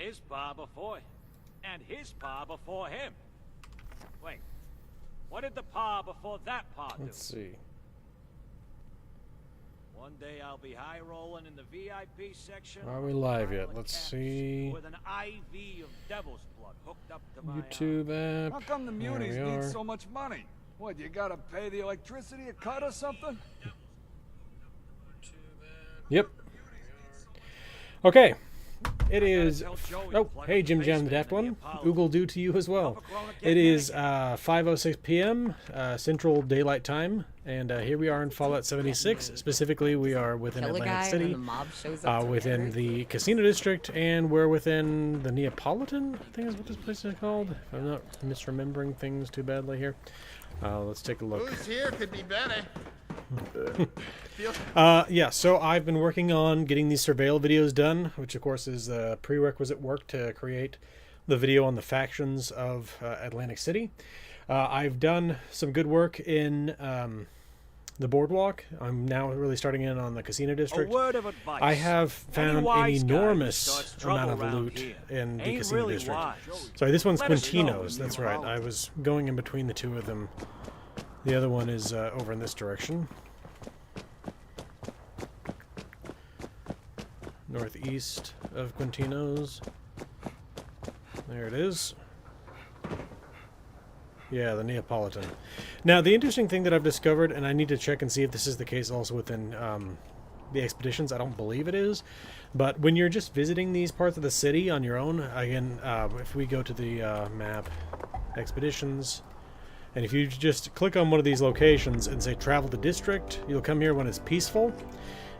his pa before, and his pa before him. Wait, what did the pa before that pa do? Let's see. One day I'll be high rolling in the VIP section. Are we live yet? Let's see. With an IV of devil's blood hooked up to my YouTube app. How come the There munis we need are. so much money? What, you gotta pay the electricity a cut or something? Yep. Okay. It is. Oh, hey, Jim Jam the Daft One. Oogle do to you as well. It is 5:06 p.m. Central Daylight Time, and here we are in Fallout 76. Specifically, we are within Kill a Atlantic guy City, and the mob shows up to within murder. the Casino District, and we're within the Neapolitan. I think is what this place is called. If I'm not misremembering things too badly here. Let's take a look. Who's here could be Benny. Yeah, so I've been working on getting these surveil videos done, which of course is prerequisite work to create the video on the factions of Atlantic City. I've done some good work in the boardwalk. I'm now really starting in on the Casino District. A word of advice. I have found an wise guy enormous starts amount trouble of around loot here. in the Ain't Casino really District. wise. Sorry, this one's Let us know Quintino's. when That's you're right. out. I was going in between the two of them. The other one is over in this direction. Northeast of Quintino's. There it is. Yeah, the Neapolitan. Now, the interesting thing that I've discovered, and I need to check and see if this is the case also within the expeditions. I don't believe it is. But when you're just visiting these parts of the city on your own, again, if we go to the map, expeditions, and if you just click on one of these locations and say travel to district, you'll come here when it's peaceful.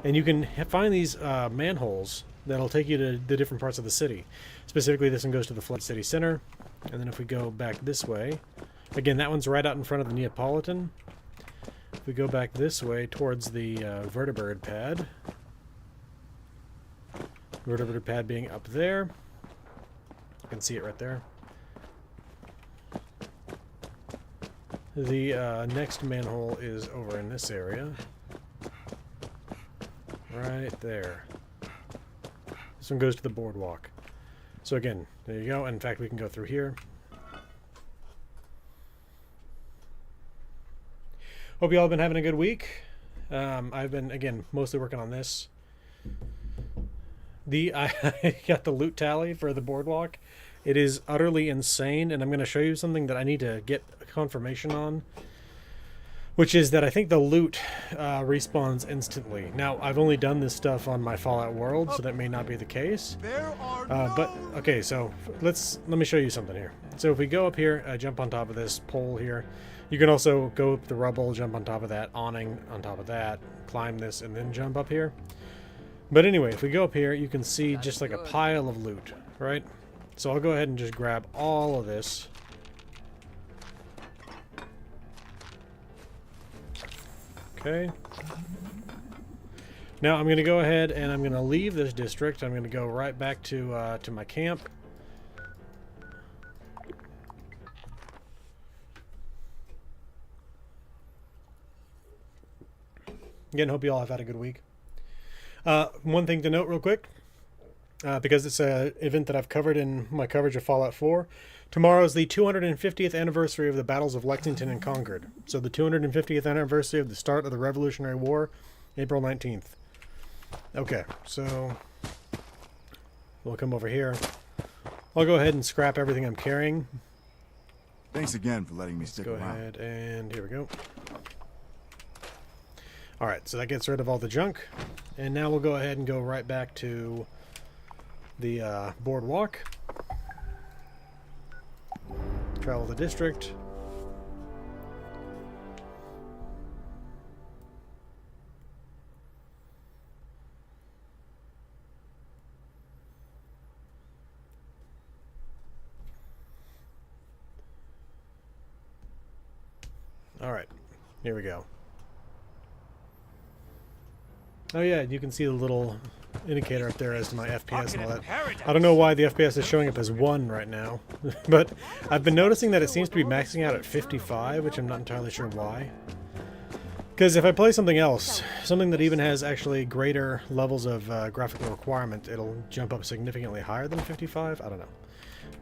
And you can find these manholes that'll take you to the different parts of the city. Specifically, this one goes to the Flood City Center. And then if we go back this way, again, that one's right out in front of the Neapolitan. If we go back this way towards the vertebrate pad, vertebrate pad being up there. You can see it right there. The next manhole is over in this area. Right there. This one goes to the boardwalk. So again, there you go. In fact, we can go through here. Hope you all have been having a good week. I've been, again, mostly working on this. I got the loot tally for the boardwalk. It is utterly insane, and I'm going to show you something that I need to get confirmation on, which is that I think the loot respawns instantly. Now, I've only done this stuff on my Fallout world, so that may not be the case. But, okay, so let me show you something here. So if we go up here, jump on top of this pole here, you can also go up the rubble, jump on top of that awning, on top of that, climb this, and then jump up here. But anyway, if we go up here, you can see just like a pile of loot, right? So I'll go ahead and just grab all of this. Okay. Now I'm going to go ahead and I'm going to leave this district. I'm going to go right back to my camp. Again, hope you all have had a good week. One thing to note real quick, because it's an event that I've covered in my coverage of Fallout 4. Tomorrow is the 250th anniversary of the battles of Lexington and Concord. So the 250th anniversary of the start of the Revolutionary War, April 19th. Okay, so we'll come over here. I'll go ahead and scrap everything I'm carrying. Thanks again for letting me stick Go around. ahead and here we go. Alright, so that gets rid of all the junk. And now we'll go ahead and go right back to the boardwalk. Travel the district. Alright, here we go. Oh yeah, you can see the little indicator up there as to my FPS and all that. I don't know why the FPS is showing up as 1 right now, but I've been noticing that it seems to be maxing out at 55, which I'm not entirely sure why. Because if I play something else, something that even has actually greater levels of graphical requirement, it'll jump up significantly higher than 55. I don't know.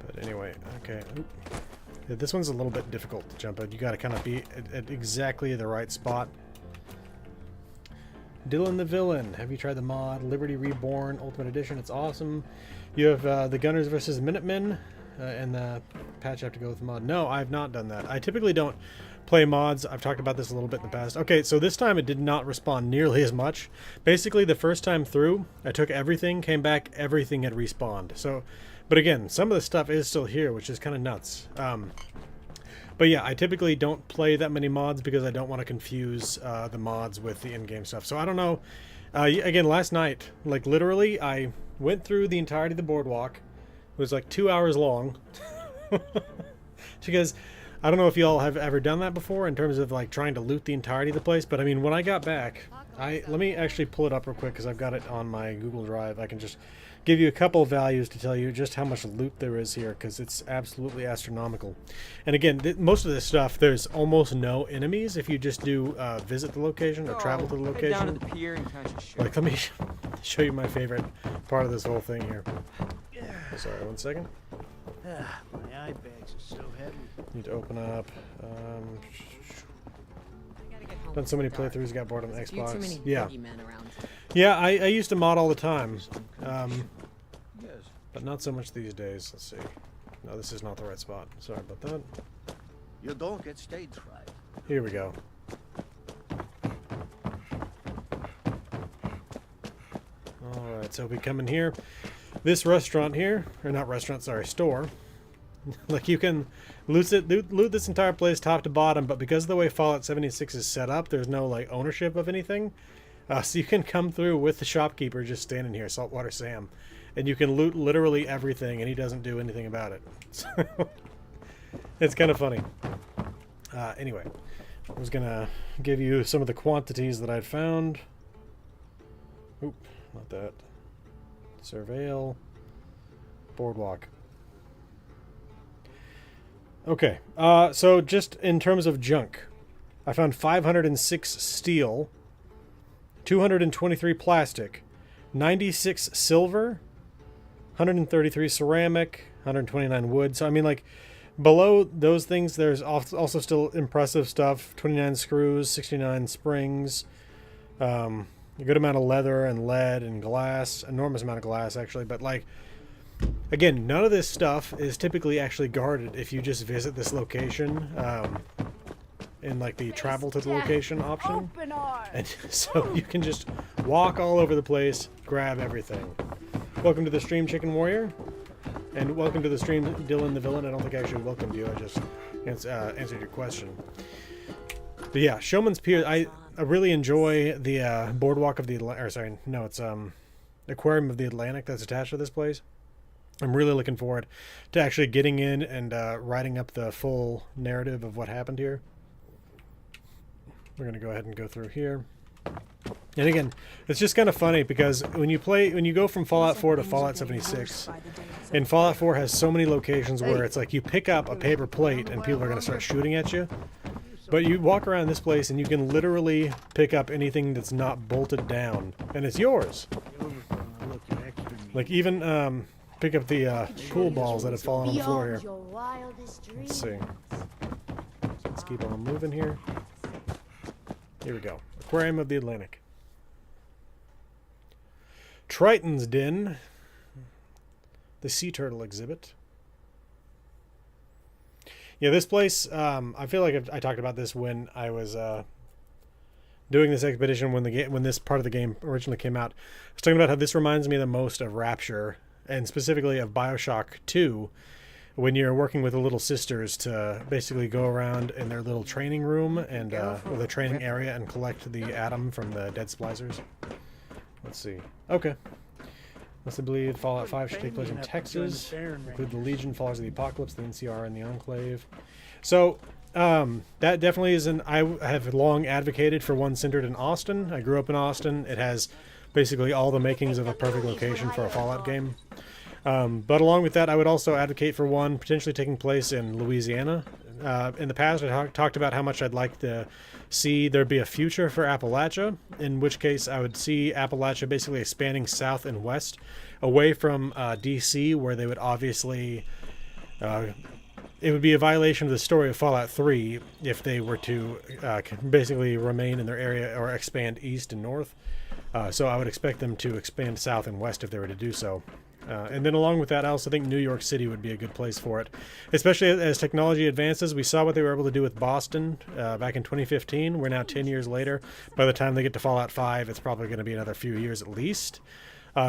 But anyway, okay. Oop. Yeah, this one's a little bit difficult to jump at. You got to kind of be at exactly the right spot. Dylan the Villain. Have you tried the mod? Liberty Reborn Ultimate Edition. It's awesome. You have the Gunners versus Minutemen, and the patch I have to go with the mod. No, I've not done that. I typically don't play mods. I've talked about this a little bit in the past. Okay, so this time it did not respond nearly as much. Basically, the first time through, I took everything, came back, everything had respawned. So, but again, some of the stuff is still here, which is kind of nuts. But yeah, I typically don't play that many mods because I don't want to confuse the mods with the in-game stuff. So I don't know. Again, last night, like literally, I went through the entirety of the boardwalk. It was like 2 hours long. Because I don't know if y'all have ever done that before in terms of like trying to loot the entirety of the place. But I mean, when I got back, let me actually pull it up real quick because I've got it on my Google Drive. I can just give you a couple of values to tell you just how much loot there is here because it's absolutely astronomical. And again, most of this stuff, there's almost no enemies if you just do visit the location or travel to the Head location. down to the pier and catch a ship. Like, let me show you my favorite part of this whole thing here. Sorry, 1 second. My eye bags are so heavy. Need to open up. I gotta get home Done so many before dark. playthroughs, got bored on the There's a few too many Xbox. Yeah, boogeymen around. yeah. I used to mod all the time, Yes. but not so much these days. Let's see. No, this is not the right spot. Sorry about that. You don't get stage fright. Here we go. Alright, so we come in here. This restaurant here, or not restaurant, sorry, store. Like you can loot this entire place top to bottom, but because of the way Fallout 76 is set up, there's no like ownership of anything. So you can come through with the shopkeeper just standing here, Saltwater Sam, and you can loot literally everything, and he doesn't do anything about it. So it's kind of funny. Anyway, I was gonna give you some of the quantities that I'd found. Oop, not that. Surveil. Boardwalk. Okay, so just in terms of junk, I found 506 steel, 223 plastic, 96 silver, 133 ceramic, 129 wood. So I mean, like, below those things, there's also still impressive stuff. 29 screws, 69 springs, a good amount of leather and lead and glass, enormous amount of glass actually. But like, again, none of this stuff is typically actually guarded if you just visit this location. In like the travel to the location option, and so you can just walk all over the place, grab everything. Welcome to the stream, Chicken Warrior, and welcome to the stream, Dylan the Villain. I don't think I actually welcomed you. I just answered your question. But yeah, Showman's Pier. I really enjoy the boardwalk of the Aquarium of the Atlantic that's attached to this place. I'm really looking forward to actually getting in and writing up the full narrative of what happened here. We're going to go ahead and go through here. And again, it's just kind of funny because when you go from Fallout 4 to Fallout 76, and Fallout 4 has so many locations where it's like you pick up a paper plate and people are going to start shooting at you. But you walk around this place and you can literally pick up anything that's not bolted down, and it's yours. Like even pick up the pool balls that have fallen on the floor here. Let's see. Let's keep on moving here. Here we go. Aquarium of the Atlantic. Triton's Den. The sea turtle exhibit. Yeah, this place, I feel like I talked about this when I was doing this expedition when this part of the game originally came out. I was talking about how this reminds me the most of Rapture, and specifically of BioShock 2, when you're working with the little sisters to basically go around in their little training room and or the training area and collect the atom from the dead splicers. Let's see. Okay. Let's believe Fallout 5 should take place in Texas. Include the Legion, Followers of the Apocalypse, the NCR, and the Enclave. So that definitely is I have long advocated for one centered in Austin. I grew up in Austin. It has basically all the makings of a perfect location for a Fallout game. But along with that, I would also advocate for one potentially taking place in Louisiana. In the past, I talked about how much I'd like to see there be a future for Appalachia, in which case I would see Appalachia basically expanding south and west away from DC, where they would obviously... it would be a violation of the story of Fallout 3 if they were to basically remain in their area or expand east and north. So I would expect them to expand south and west if they were to do so. And then along with that, I also think New York City would be a good place for it, especially as technology advances. We saw what they were able to do with Boston back in 2015. We're now 10 years later. By the time they get to Fallout 5, it's probably going to be another few years at least.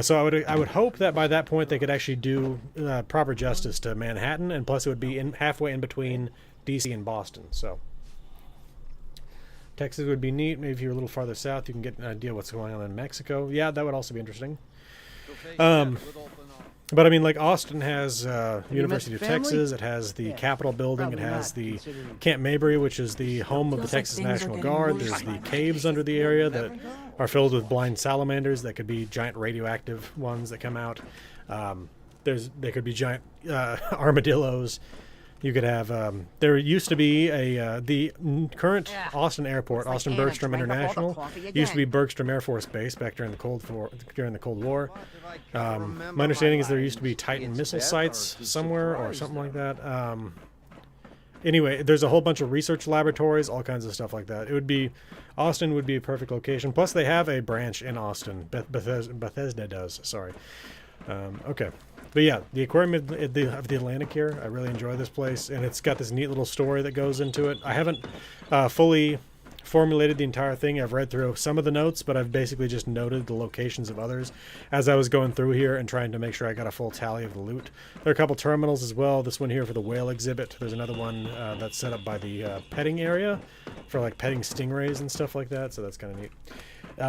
So I would hope that by that point they could actually do proper justice to Manhattan, and plus it would be halfway in between DC and Boston. So Texas would be neat. Maybe if you're a little farther south, you can get an idea what's going on in Mexico. Yeah, that would also be interesting. But I mean, like Austin has University of Texas. It has the Capitol building. It has the Camp Mabry, which is the home of the Texas National Guard. There's the caves under the area that are filled with blind salamanders that could be giant radioactive ones that come out. They could be giant armadillos. You could have. There used to be the current Austin Airport, Austin Bergstrom International, used to be Bergstrom Air Force Base back during the Cold War. My understanding is there used to be Titan missile sites somewhere or something like that. Anyway, there's a whole bunch of research laboratories, all kinds of stuff like that. Austin would be a perfect location. Plus, they have a branch in Austin. Bethesda does. Sorry. Okay. But yeah, the aquarium of the Atlantic here, I really enjoy this place, and it's got this neat little story that goes into it. I haven't fully formulated the entire thing. I've read through some of the notes, but I've basically just noted the locations of others as I was going through here and trying to make sure I got a full tally of the loot. There are a couple terminals as well. This one here for the whale exhibit. There's another one that's set up by the petting area for like petting stingrays and stuff like that, so that's kind of neat.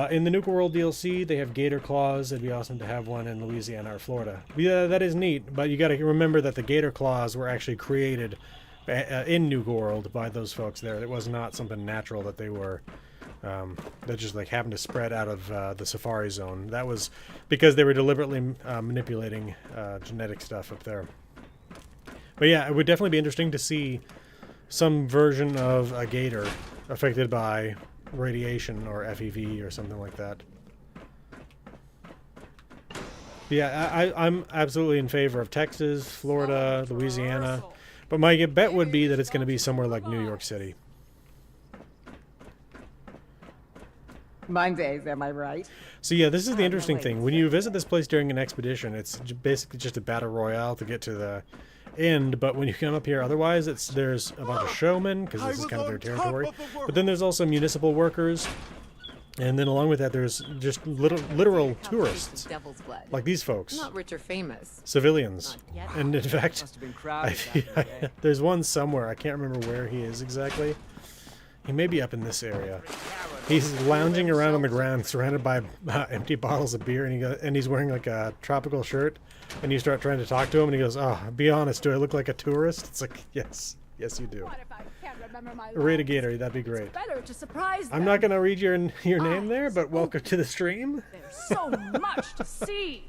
In the Nuka World DLC, they have gator claws. It'd be awesome to have one in Louisiana or Florida. Yeah, that is neat, but you got to remember that the gator claws were actually created in Nuka World by those folks there. It was not something natural that they were that just like happened to spread out of the Safari Zone. That was because they were deliberately manipulating genetic stuff up there. But yeah, it would definitely be interesting to see some version of a gator affected by radiation or FEV or something like that. Yeah, I'm absolutely in favor of Texas, Florida, Louisiana, but my bet would be that it's going to be somewhere like New York City. Mondays, am I right? So yeah, this is the interesting thing. When you visit this place during an expedition, it's basically just a battle royale to get to the end, but when you come up here otherwise, there's a bunch of showmen, because this is kind of their territory, but then there's also municipal workers, and then along with that there's just literal tourists like these folks, Not rich or famous. civilians. And in fact, Must have been crowded back in the day. there's one somewhere, I can't remember where he is exactly. He may be up in this area. He's lounging around on the ground surrounded by empty bottles of beer, and he's wearing like a tropical shirt, and you start trying to talk to him and he goes, "Oh, be honest, do I look like a tourist?" It's like, yes you do. What if I can't remember my Read a lines? gator, that'd be great. Better to surprise them. I'm not gonna read your name there, but welcome to the stream. There's so much to see.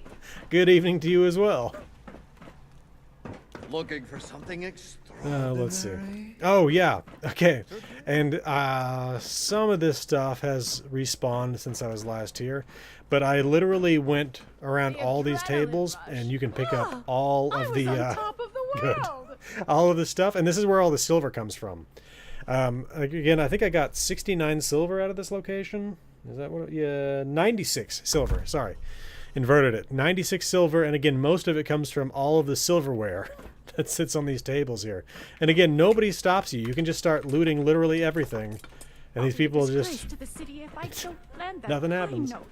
Good evening to you as well. Looking for something extraordinary. Let's see. Oh yeah, okay. And some of this stuff has respawned since I was last here, but I literally went around The all these adrenaline tables, rush. and you can pick up all I of was the on top of the good. world. all of the stuff, and this is where all the silver comes from. Again, I think I got 69 silver out of this location. Is that what? Yeah, 96 silver. Sorry, inverted it. 96 silver, and again, most of it comes from all of the silverware that sits on these tables here. And again, nobody stops you. You can just start looting literally everything, and these people Disgrace just to the city if I don't land that nothing high happens. note.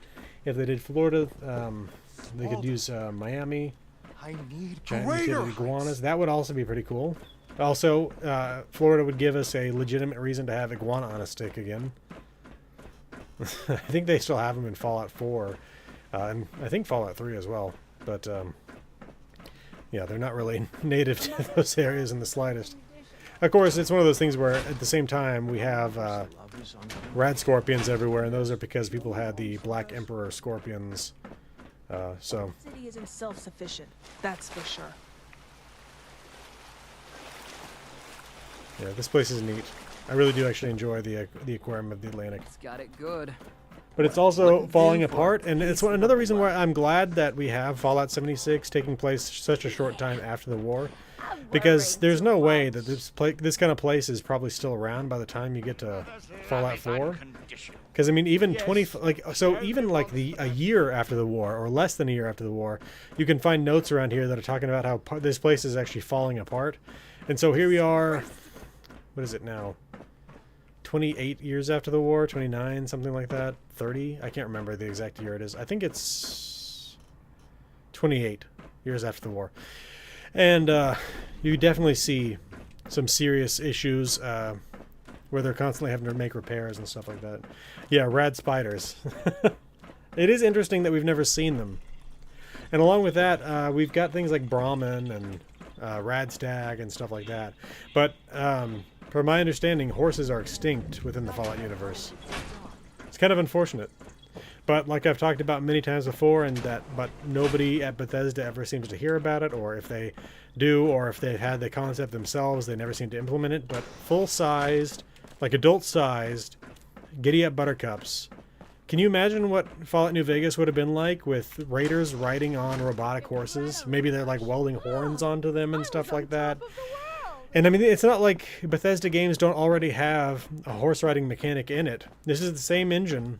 If they did Florida, they could use Miami. I need Giant greater mutated iguanas. That would also be pretty cool. Also, Florida would give us a legitimate reason to have iguana on a stick again. I think they still have them in Fallout 4, and I think Fallout 3 as well. But yeah, they're not really native to those areas in the slightest. Of course, it's one of those things where at the same time we have rad scorpions everywhere, and those are because people had the Black Emperor scorpions So The city isn't self-sufficient, that's for sure. yeah, this place is neat. I really do actually enjoy the aquarium of the Atlantic. It's got it good. But it's also falling apart, and it's another reason why I'm glad that we have Fallout 76 taking place such a short time after the war, because there's no way that this kind of place is probably still around by the time you get to Fallout 4. Because I mean, even even like a year after the war, or less than a year after the war, you can find notes around here that are talking about how this place is actually falling apart. And so here we are. What is it now? 28 years after the war, 29, something like that, 30. I can't remember the exact year it is. I think it's 28 years after the war, and you definitely see some serious issues where they're constantly having to make repairs and stuff like that. Yeah, rad spiders. It is interesting that we've never seen them. And along with that, we've got things like Brahmin and Radstag and stuff like that. But from my understanding, horses are extinct within the Fallout universe. It's kind of unfortunate. But like I've talked about many times before, but nobody at Bethesda ever seems to hear about it, or if they do, or if they've had the concept themselves, they never seem to implement it. But full-sized, like adult-sized, giddy-up buttercups. Can you imagine what Fallout New Vegas would have been like with raiders riding on robotic horses? Maybe they're like welding horns onto them and stuff like that. And I mean, it's not like Bethesda games don't already have a horse riding mechanic in it. This is the same engine.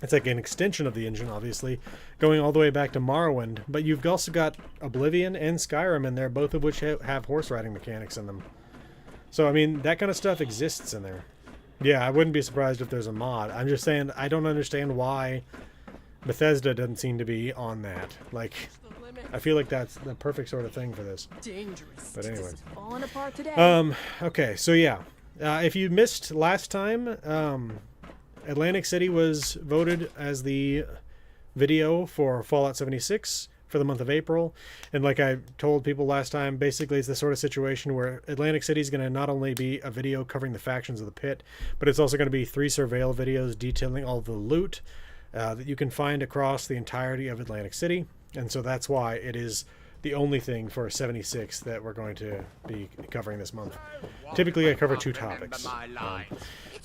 It's like an extension of the engine, obviously, going all the way back to Morrowind. But you've also got Oblivion and Skyrim in there, both of which have horse riding mechanics in them. So, I mean, that kind of stuff exists in there. Yeah, I wouldn't be surprised if there's a mod. I'm just saying, I don't understand why Bethesda doesn't seem to be on that. Like, I feel like that's the perfect sort of thing for this. Dangerous. But anyway. It's falling apart today. Okay, so yeah. If you missed last time, Atlantic City was voted as the video for Fallout 76 for the month of April. And like I told people last time, basically it's the sort of situation where Atlantic City is going to not only be a video covering the factions of the pit, but it's also going to be 3 surveil videos detailing all the loot that you can find across the entirety of Atlantic City. And so that's why it is the only thing for 76 that we're going to be covering this month. Typically I cover 2 topics.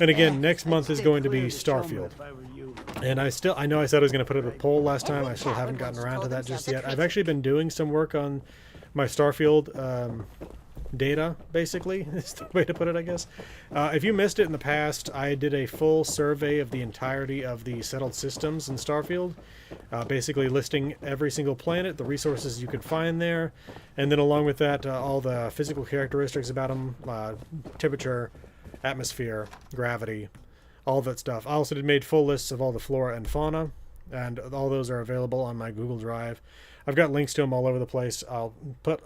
And again, next month is going to be Starfield. And I know I said I was going to put up a poll last time. I still haven't gotten around to that just yet. I've actually been doing some work on my Starfield data, basically, is the way to put it, I guess. If you missed it in the past, I did a full survey of the entirety of the settled systems in Starfield, basically listing every single planet, the resources you could find there, and then along with that, all the physical characteristics about them, temperature, atmosphere, gravity, all that stuff. I also made full lists of all the flora and fauna, and all those are available on my Google Drive. I've got links to them all over the place. I'll put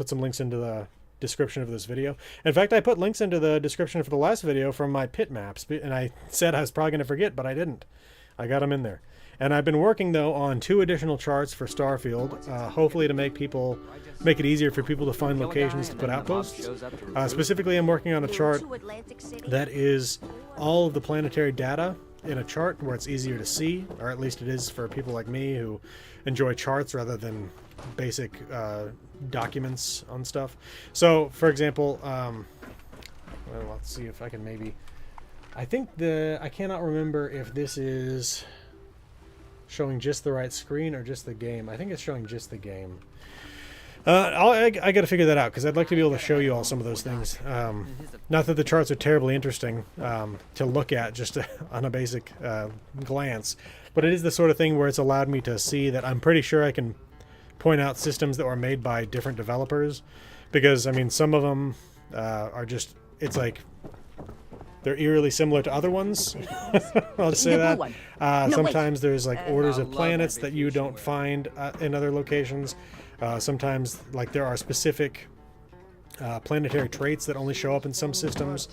some links into the description of this video. In fact, I put links into the description for the last video from my pit maps, and I said I was probably going to forget, but I didn't. I got them in there. And I've been working, though, on 2 additional charts for Starfield, hopefully to make it easier for people to find locations to put outposts. Specifically, I'm working on a chart that is all of the planetary data in a chart where it's easier to see, or at least it is for people like me who enjoy charts rather than basic documents on stuff. So, for example, well, let's see if I can maybe... I cannot remember if this is showing just the right screen or just the game. I think it's showing just the game. I got to figure that out because I'd like to be able to show you all some of those things. Not that the charts are terribly interesting to look at just on a basic glance, but it is the sort of thing where it's allowed me to see that I'm pretty sure I can point out systems that were made by different developers, because I mean some of them are just, it's like they're eerily similar to other ones. I'll just say that. Sometimes there's like orders of planets that you don't find in other locations. Sometimes like there are specific planetary traits that only show up in some systems.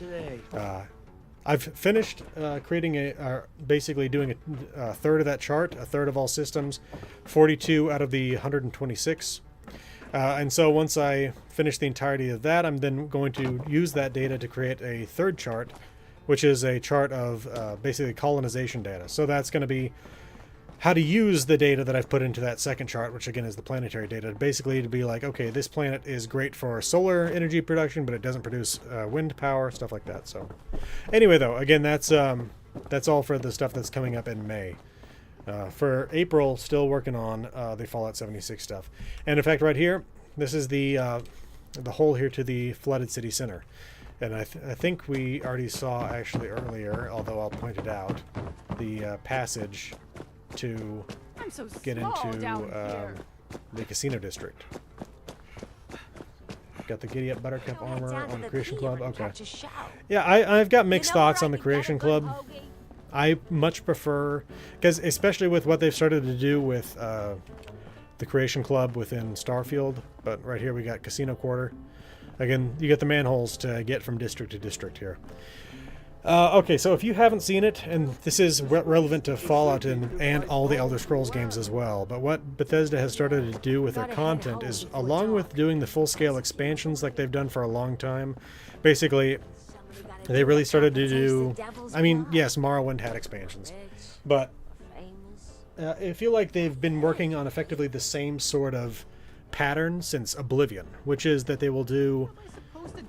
I've finished creating basically doing a third of that chart, a third of all systems, 42 out of the 126. And so once I finish the entirety of that, I'm then going to use that data to create a third chart, which is a chart of basically colonization data. So that's going to be how to use the data that I've put into that second chart, which again is the planetary data, basically to be like, okay, this planet is great for solar energy production, but it doesn't produce wind power, stuff like that. So anyway, though, again, that's all for the stuff that's coming up in May. For April, still working on the Fallout 76 stuff. And in fact, right here, this is the hole here to the flooded city center. And I think we already saw actually earlier, although I'll point it out, the passage to I'm so get small into down here. the casino district. Got the Giddy Up Buttercup armor on Creation Club. Okay. Yeah, I've got mixed thoughts on the Creation Club. I much prefer, because especially with what they've started to do with the Creation Club within Starfield, but right here we got Casino Quarter. Again, you get the manholes to get from district to district here. Okay, so if you haven't seen it, and this is relevant to Fallout and all the Elder Scrolls games as well, but what Bethesda has started to do with their content is, along with doing the full-scale expansions like they've done for a long time, basically, they really started to do... I mean, yes, Morrowind had expansions, but I feel like they've been working on effectively the same sort of pattern since Oblivion, which is that they will do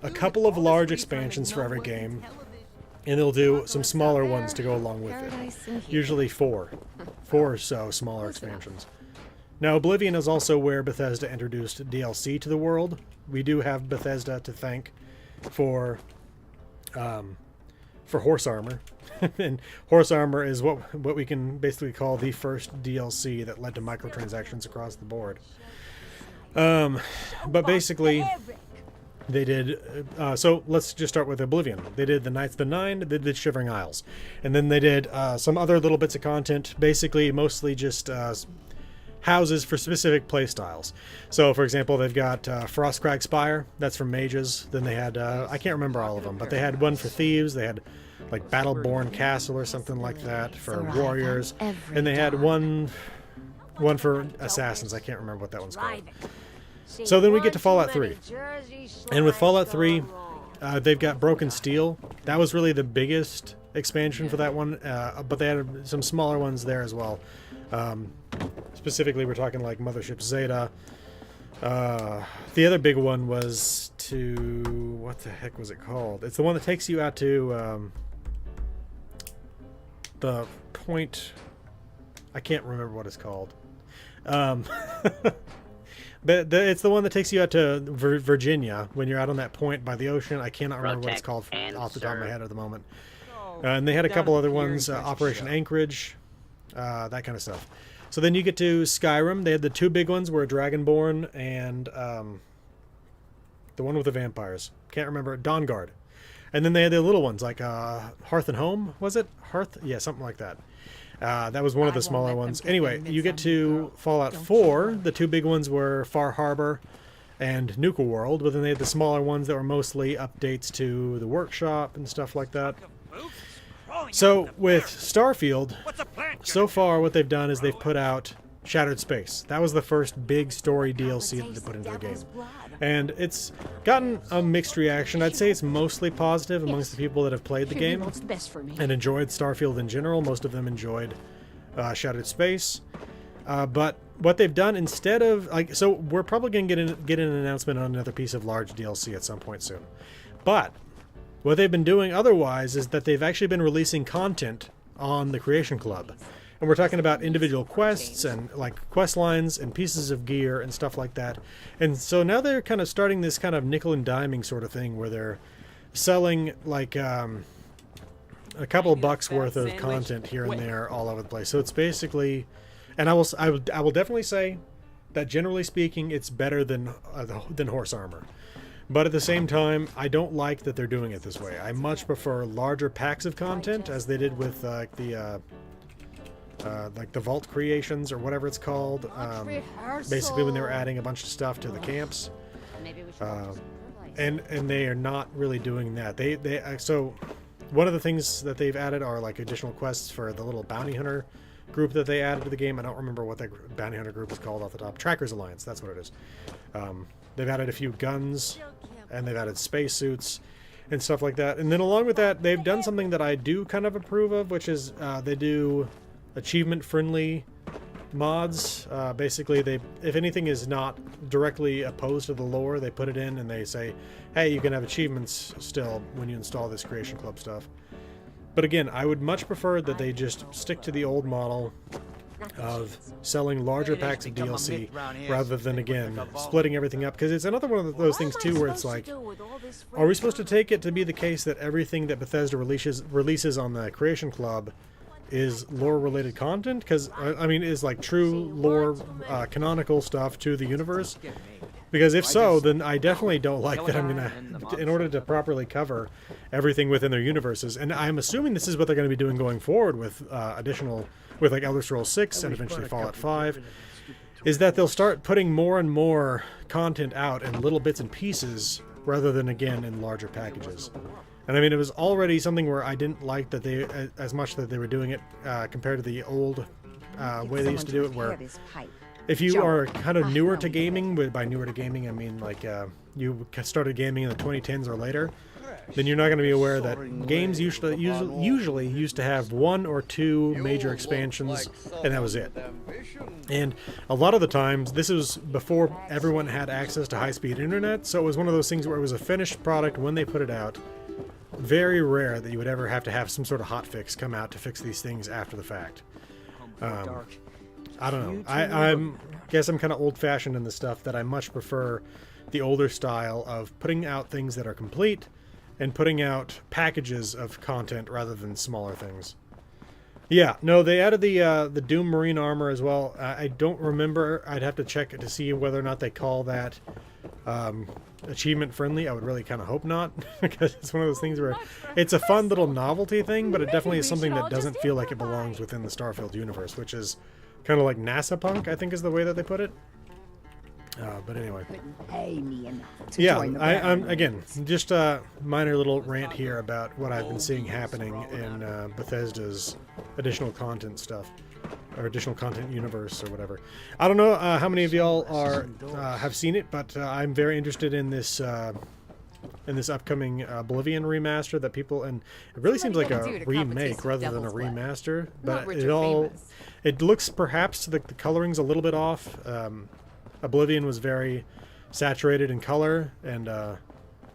a couple of large expansions for every game, and they'll do some smaller ones to go along with it. Usually four or so smaller expansions. Now, Oblivion is also where Bethesda introduced DLC to the world. We do have Bethesda to thank for Horse Armor. And Horse Armor is what we can basically call the first DLC that led to microtransactions across the board. But basically, they did, so let's just start with Oblivion. They did the Knights of the Nine, they did Shivering Isles. And then they did some other little bits of content, basically mostly just houses for specific playstyles. So, for example, they've got Frostcrag Spire, that's for mages. Then they had, I can't remember all of them, but they had one for thieves. They had like Battleborn Castle or something like that for warriors. And they had one for assassins. I can't remember what that one's called. So then we get to Fallout 3. And with Fallout 3, they've got Broken Steel. That was really the biggest expansion for that one, but they had some smaller ones there as well. Specifically, we're talking like Mothership Zeta. The other big one was to... what the heck was it called? It's the one that takes you out to the point... I can't remember what it's called. But it's the one that takes you out to Virginia when you're out on that point by the ocean. I cannot remember what it's called off the top of my head at the moment. And they had a couple other ones, Operation Anchorage, that kind of stuff. So then you get to Skyrim. They had the two big ones were Dragonborn and the one with the vampires. Can't remember. Dawnguard. And then they had the little ones like Hearth and Home, was it? Hearth? Yeah, something like that. That was one of the smaller ones. Anyway, you get to Fallout 4. The two big ones were Far Harbor and Nuka World, but then they had the smaller ones that were mostly updates to the workshop and stuff like that. So with Starfield, so far what they've done is they've put out Shattered Space. That was the first big story DLC that they put into the game. And it's gotten a mixed reaction. I'd say it's mostly positive amongst the people that have played the game and enjoyed Starfield in general. Most of them enjoyed Shattered Space. But what they've done instead of... so we're probably going to get an announcement on another piece of large DLC at some point soon. But what they've been doing otherwise is that they've actually been releasing content on the Creation Club. And we're talking about individual quests and like quest lines and pieces of gear and stuff like that. And so now they're kind of starting this kind of nickel and diming sort of thing where they're selling like a couple of bucks worth of content here and there all over the place. So it's basically, and I will definitely say that generally speaking, it's better than Horse Armor. But at the same time, I don't like that they're doing it this way. I much prefer larger packs of content, as they did with like the Vault Creations or whatever it's called. Basically, when they were adding a bunch of stuff to the camps, and they are not really doing that. So one of the things that they've added are like additional quests for the little bounty hunter group that they added to the game. I don't remember what that bounty hunter group is called off the top. Trackers Alliance, that's what it is. They've added a few guns, and they've added spacesuits and stuff like that. And then along with that, they've done something that I do kind of approve of, which is they do achievement-friendly mods. Basically, if anything is not directly opposed to the lore, they put it in and they say, hey, you can have achievements still when you install this Creation Club stuff. But again, I would much prefer that they just stick to the old model of selling larger packs of DLC rather than, again, splitting everything up. Because it's another one of those things, too, where it's like, are we supposed to take it to be the case that everything that Bethesda releases on the Creation Club is lore-related content? Because, I mean, is like true lore, canonical stuff to the universe? Because if so, then I definitely don't like that I'm going to, in order to properly cover everything within their universes, and I'm assuming this is what they're going to be doing going forward with with like Elder Scrolls 6 and eventually Fallout 5, is that they'll start putting more and more content out in little bits and pieces rather than, again, in larger packages. And I mean, it was already something where I didn't like that they, as much that they were doing it compared to the old way they used to do it, where if you are kind of newer to gaming, by newer to gaming I mean like you started gaming in the 2010s or later, then you're not going to be aware that games usually used to have 1 or 2 major expansions, and that was it. And a lot of the times, this was before everyone had access to high-speed internet, so it was one of those things where it was a finished product when they put it out. Very rare that you would ever have to have some sort of hotfix come out to fix these things after the fact. I don't know. I guess I'm kind of old-fashioned in the stuff that I much prefer the older style of putting out things that are complete and putting out packages of content rather than smaller things. Yeah, no, they added the Doom Marine armor as well. I don't remember. I'd have to check it to see whether or not they call that achievement friendly. I would really kind of hope not, because it's one of those things where it's a fun little novelty thing, but it definitely is something that doesn't feel like it belongs within the Starfield universe, which is kind of like NASA punk, I think is the way that they put it. But anyway, yeah, I'm again just a minor little rant here about what I've been seeing happening in Bethesda's additional content stuff, or additional content universe, or whatever. I don't know how many of y'all have seen it, but I'm very interested in this upcoming Oblivion remaster that people, and it really seems like a remake rather than a remaster, but it looks perhaps the coloring's a little bit off. Oblivion was very saturated in color, and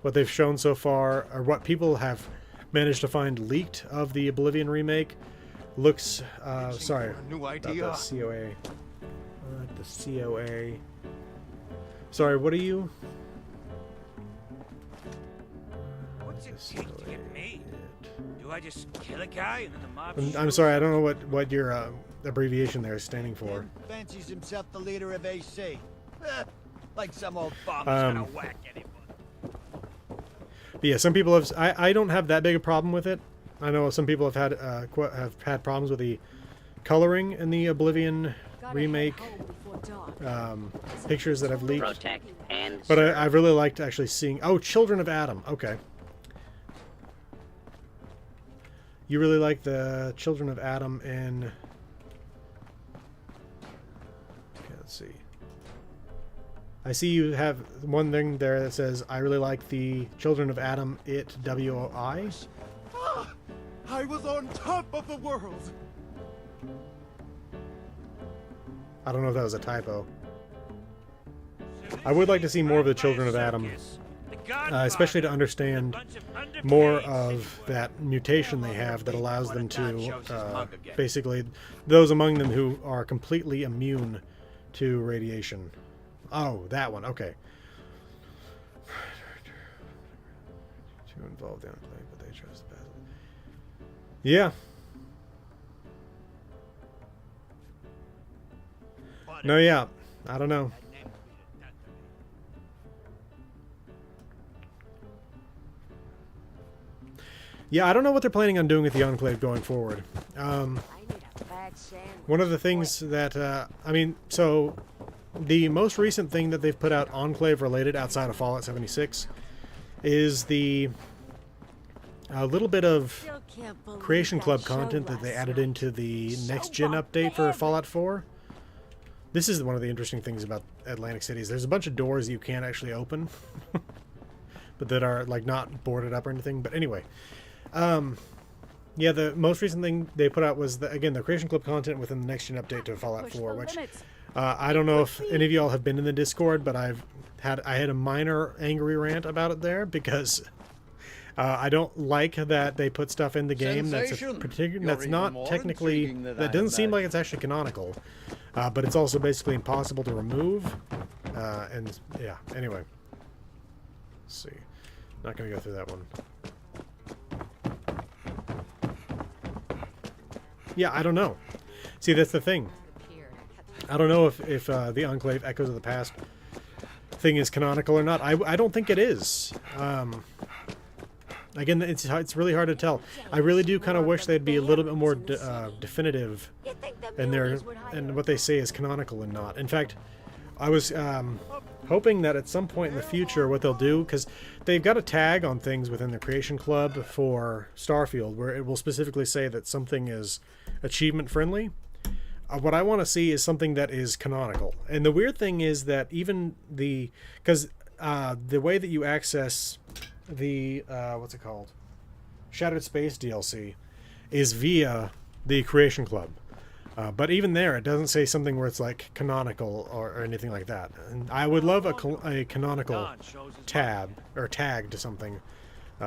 what they've shown so far, or what people have managed to find leaked of the Oblivion remake, looks sorry about the COA. The COA. Sorry, what are you? What's it take to get me? Do I just kill a guy and then the mob? I'm sorry, I don't know what your abbreviation there is standing for. Fancies himself the leader of AC. Like some old bum. gonna whack anyone. But yeah, some people have. I don't have that big a problem with it. I know some people have had problems with the coloring in the Oblivion remake pictures that have leaked. But I really liked actually seeing. Oh, Children of Adam. Okay. You really like the Children of Adam in. Okay, let's see. I see you have one thing there that says, I really like the Children of Adam, it, W-O-I. I was on top of the world. I don't know if that was a typo. I would like to see more of the Children of Adam, especially to understand more of that mutation they have that allows them to, basically, those among them who are completely immune to radiation. Oh, that one. Okay. Too involved in it, but they chose the best. Yeah. No, yeah. I don't know. Yeah, I don't know what they're planning on doing with the Enclave going forward. One of the things that, I mean, so the most recent thing that they've put out Enclave related outside of Fallout 76 is the little bit of Creation Club content that they added into the next gen update for Fallout 4. This is one of the interesting things about Atlantic City. There's a bunch of doors you can't actually open, but that are like not boarded up or anything. But anyway, Yeah, the most recent thing they put out was, again, the Creation Club content within the Next Gen update to Fallout Push 4, the which limits. I don't know if any of y'all have been in the Discord, but I had a minor angry rant about it there because I don't like that they put stuff in the game that's not technically, that doesn't seem like it's actually canonical, but it's also basically impossible to remove. And yeah, anyway, let's see. Not gonna go through that one. Yeah, I don't know. See, that's the thing. I don't know if the Enclave Echoes of the Past thing is canonical or not. I don't think it is. Again, it's really hard to tell. I really do kind of wish they'd be a little bit more definitive in what they say is canonical and not. In fact, I was hoping that at some point in the future what they'll do, because they've got a tag on things within the Creation Club for Starfield where it will specifically say that something is achievement friendly. What I want to see is something that is canonical. And the weird thing is that even because the way that you access the what's it called, Shattered Space DLC, is via the Creation Club. But even there, it doesn't say something where it's like canonical or anything like that. And I would love a canonical tab or tag to something,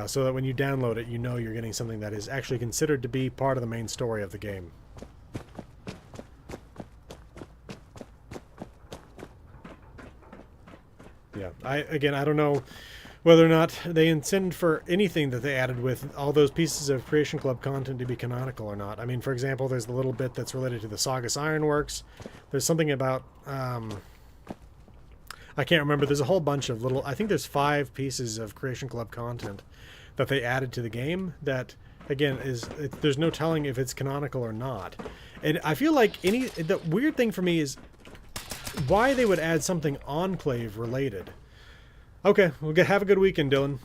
so that when you download it, you know you're getting something that is actually considered to be part of the main story of the game. Yeah, I don't know whether or not they intend for anything that they added with all those pieces of Creation Club content to be canonical or not. I mean, for example, there's the little bit that's related to the Saugus Ironworks. There's something about, I can't remember. There's a whole bunch of little, I think there's 5 pieces of Creation Club content that they added to the game that, again, there's no telling if it's canonical or not. And I feel like the weird thing for me is why they would add something Enclave related. Okay, have a good weekend, Dylan.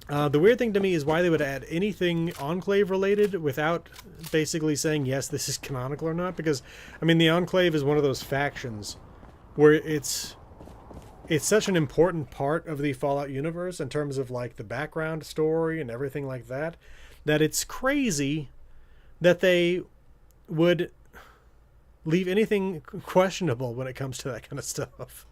The weird thing to me is why they would add anything Enclave related without basically saying, yes, this is canonical or not. Because, I mean, the Enclave is one of those factions where it's such an important part of the Fallout universe in terms of, like, the background story and everything like that, that it's crazy that they would leave anything questionable when it comes to that kind of stuff.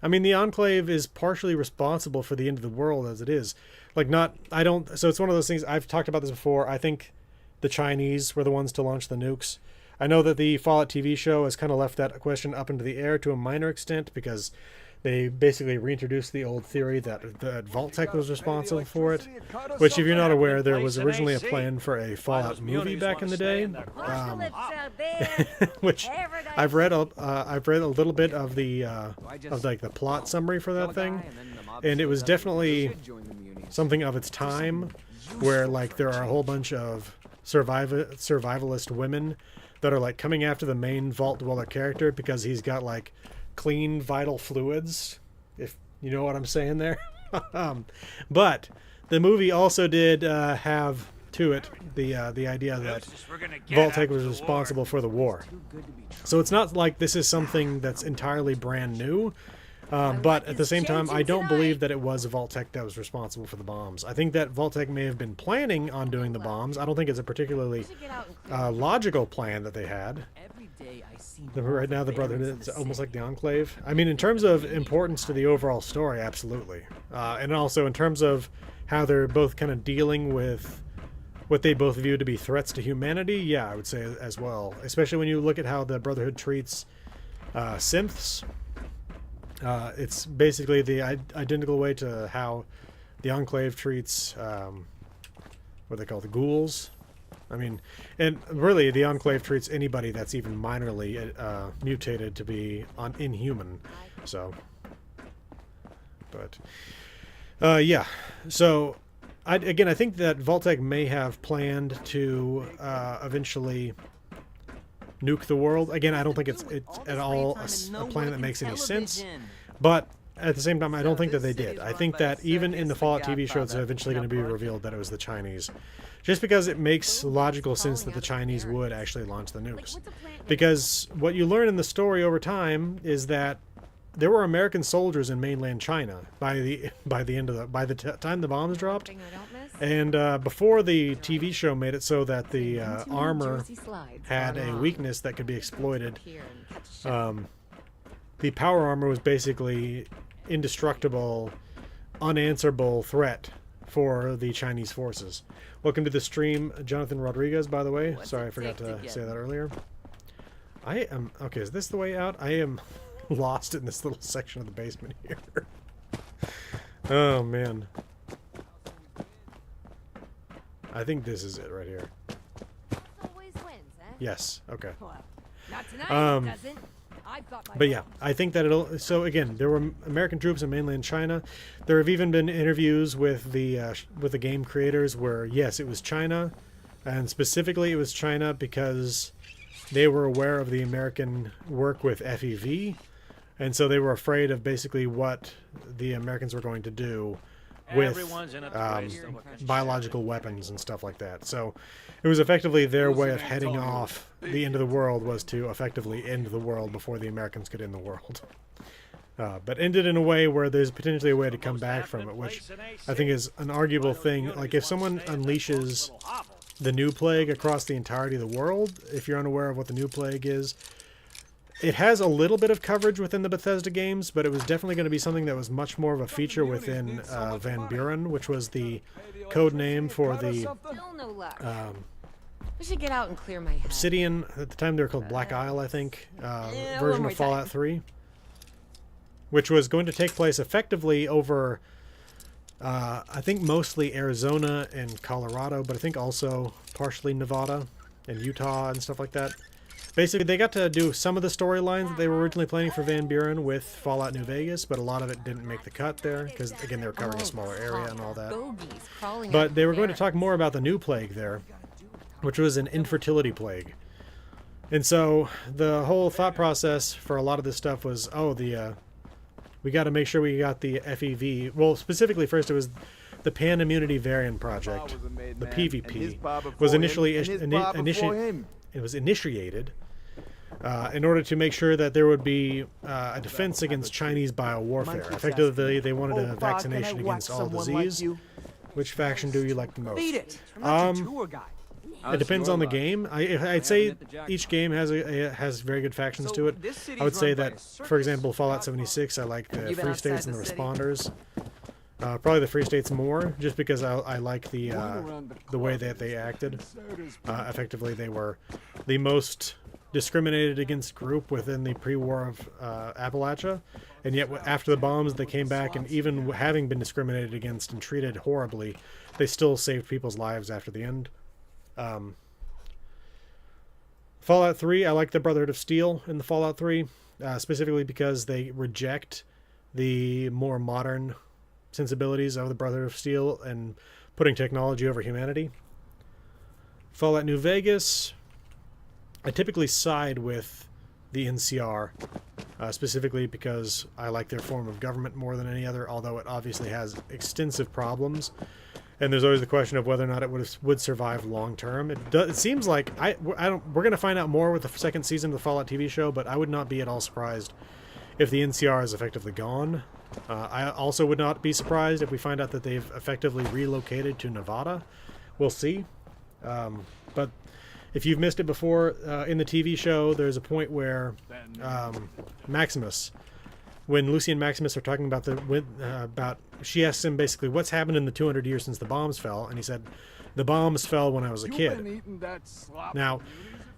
I mean, the Enclave is partially responsible for the end of the world as it is. So it's one of those things, I've talked about this before. I think the Chinese were the ones to launch the nukes. I know that the Fallout TV show has kind of left that question up into the air to a minor extent because they basically reintroduced the old theory that Vault-Tec was responsible for it, which, if you're not aware, there was originally a plan for a Fallout movie back in the day, which I've read a little bit of the the plot summary for that thing, and it was definitely something of its time, where like there are a whole bunch of survivalist women that are like coming after the main Vault Dweller character because he's got like clean vital fluids, if you know what I'm saying there. But the movie also did have to it the idea that Vault-Tec was responsible for the war. So it's not like this is something that's entirely brand new. But at the same time, I don't believe that it was Vault-Tec that was responsible for the bombs. I think that Vault-Tec may have been planning on doing the bombs. I don't think it's a particularly logical plan that they had. Right now, the Brotherhood is almost like the Enclave. I mean, in terms of importance to the overall story, absolutely. And also in terms of how they're both kind of dealing with what they both view to be threats to humanity, yeah, I would say as well. Especially when you look at how the Brotherhood treats synths. It's basically the identical way to how the Enclave treats what they call the ghouls. I mean, and really the Enclave treats anybody that's even minorly mutated to be inhuman. So, but yeah. So, I think that Vault-Tec may have planned to eventually nuke the world. Again, I don't think it's at all a plan that makes any sense. But at the same time, I don't think that they did. I think that even in the Fallout TV show, it's eventually going to be revealed that it was the Chinese. Just because it makes logical sense that the Chinese would actually launch the nukes. Because what you learn in the story over time is that there were American soldiers in mainland China by the time the bombs dropped. And before the TV show made it so that the armor had a weakness that could be exploited, the power armor was basically indestructible, unanswerable threat for the Chinese forces. Welcome to the stream, Jonathan Rodriguez, by the way. Sorry, I forgot to say that earlier. I am... Okay, is this the way out? I am lost in this little section of the basement here. Oh, man. I think this is it right here. Always wins, eh? Yes, okay. Not tonight, it doesn't. I've got my But yeah, I think that it'll... So again, there were American troops in mainland China. There have even been interviews with the game creators where, yes, it was China. And specifically it was China because they were aware of the American work with FEV. And so they were afraid of basically what the Americans were going to do with Everyone's in a place to look at biological weapons and stuff like that. So it was effectively their way of heading off the end of the world was to effectively end the world before the Americans could end the world. But ended in a way where there's potentially a way to come back from it, which I think is an arguable thing. Like if someone unleashes the new plague across the entirety of the world, if you're unaware of what the new plague is, it has a little bit of coverage within the Bethesda games, but it was definitely going to be something that was much more of a feature within Van Buren, which was the code name for the Still no luck. I should get out and clear my head. Obsidian, at the time they were called Black Isle, I think, one version more of Fallout time. 3, which was going to take place effectively over, I think mostly Arizona and Colorado, but I think also partially Nevada and Utah and stuff like that. Basically, they got to do some of the storylines that they were originally planning for Van Buren with Fallout New Vegas, but a lot of it didn't make the cut there because, again, they were covering a smaller area and all that. Bogies crawling But out they were the going to barracks. talk more about the new plague there, which was an infertility plague. And so the whole thought process for a lot of this stuff was, oh, we got to make sure we got the FEV. Well, specifically, first it was the Pan Immunity Variant Project, the PvP, was initially it was initiated in order to make sure that there would be a defense against Chinese biowarfare. Effectively, they wanted a vaccination against all disease. Which faction do you like the most? Beat it. I'm not your tour guide. It depends on the game. I'd say each game has very good factions to it. this city's I would say run by that, a for circus. example, Fallout 76, I like the You been Free States outside and the the city? Responders. Probably the Free States more, just because I like the way that they acted. Effectively, they were the most discriminated against group within the pre-war of Appalachia, and yet after the bombs, they came back, and even having been discriminated against and treated horribly, they still saved people's lives after the end. Fallout 3, I like the Brotherhood of Steel in the Fallout 3, specifically because they reject the more modern sensibilities of the Brotherhood of Steel and putting technology over humanity. Fallout New Vegas, I typically side with the NCR, specifically because I like their form of government more than any other, although it obviously has extensive problems. And there's always the question of whether or not it would survive long term. It seems like we're going to find out more with the second season of the Fallout TV show, but I would not be at all surprised if the NCR is effectively gone. I also would not be surprised if we find out that they've effectively relocated to Nevada. We'll see. But if you've missed it before, in the TV show, there's a point where Maximus, when Lucy and Maximus are talking about she asks him basically what's happened in the 200 years since the bombs fell, and he said, the bombs fell when I was a kid. Now,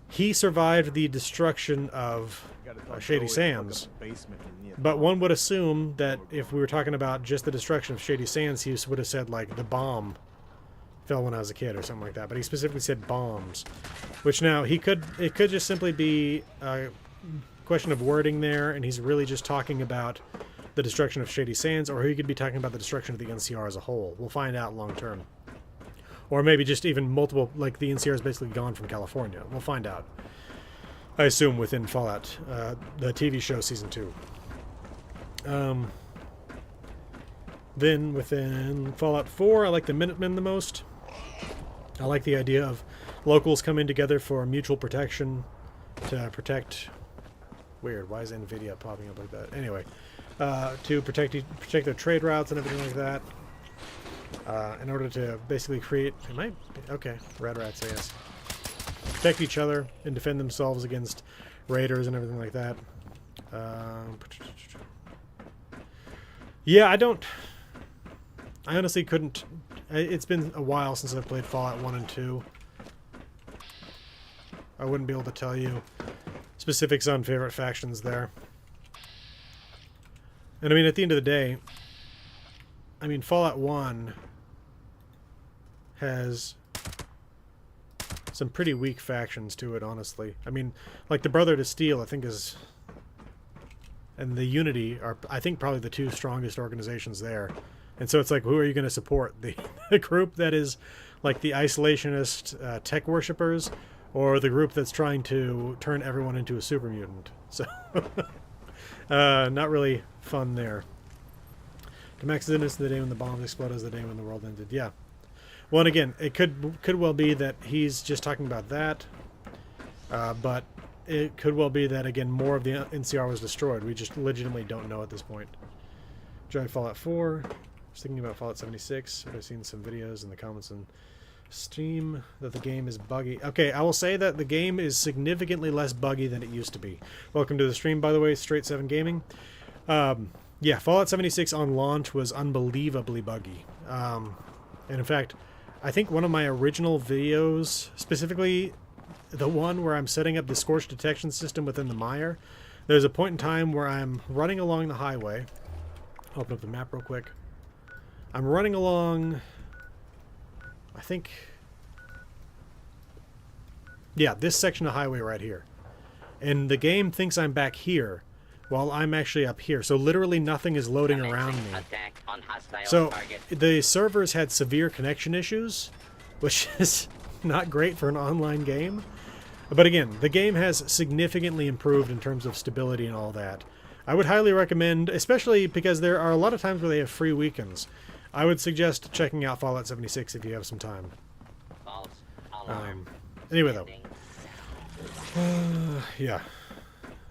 he survived the destruction of Shady Sands, but one would assume that if we were talking about just the destruction of Shady Sands, he would have said, like, the bomb fell when I was a kid or something like that, but he specifically said bombs, which now it could just simply be a question of wording there, and he's really just talking about the destruction of Shady Sands, or he could be talking about the destruction of the NCR as a whole. We'll find out long term. Or maybe just even multiple, like the NCR is basically gone from California. We'll find out. I assume within Fallout, the TV show Season 2. Then within Fallout 4, I like the Minutemen the most. I like the idea of locals coming together for mutual protection to protect... Weird, why is NVIDIA popping up like that? Anyway, to protect their trade routes and everything like that. in order to basically create... Okay, rad rats, I guess. Protect each other and defend themselves against raiders and everything like that. Yeah, I honestly couldn't... It's been a while since I've played Fallout 1 and 2. I wouldn't be able to tell you specifics on favorite factions there. And I mean, at the end of the day, I mean, Fallout 1 has some pretty weak factions to it, honestly. I mean, like the Brotherhood of Steel, I think is... And the Unity are, I think, probably the two strongest organizations there. And so it's like, who are you going to support? The group that is like the isolationist tech worshippers, or the group that's trying to turn everyone into a super mutant? So, not really fun there. Max is innocent the day when the bombs exploded is the day when the world ended. Yeah. Well, and again, it could well be that he's just talking about that, but it could well be that, again, more of the NCR was destroyed. We just legitimately don't know at this point. Enjoyed Fallout 4. I was thinking about Fallout 76. I've seen some videos in the comments and Steam that the game is buggy. Okay, I will say that the game is significantly less buggy than it used to be. Welcome to the stream, by the way, Straight 7 Gaming. Yeah, Fallout 76 on launch was unbelievably buggy. And in fact, I think one of my original videos, specifically the one where I'm setting up the scorch detection system within the mire, there's a point in time where I'm running along the highway. Open up the map real quick. I'm running along, I think, yeah, this section of highway right here. And the game thinks I'm back here, while I'm actually up here. So literally nothing is loading around me. So the servers had severe connection issues, which is not great for an online game. But again, the game has significantly improved in terms of stability and all that. I would highly recommend, especially because there are a lot of times where they have free weekends. I would suggest checking out Fallout 76 if you have some time. Anyway, though. Yeah.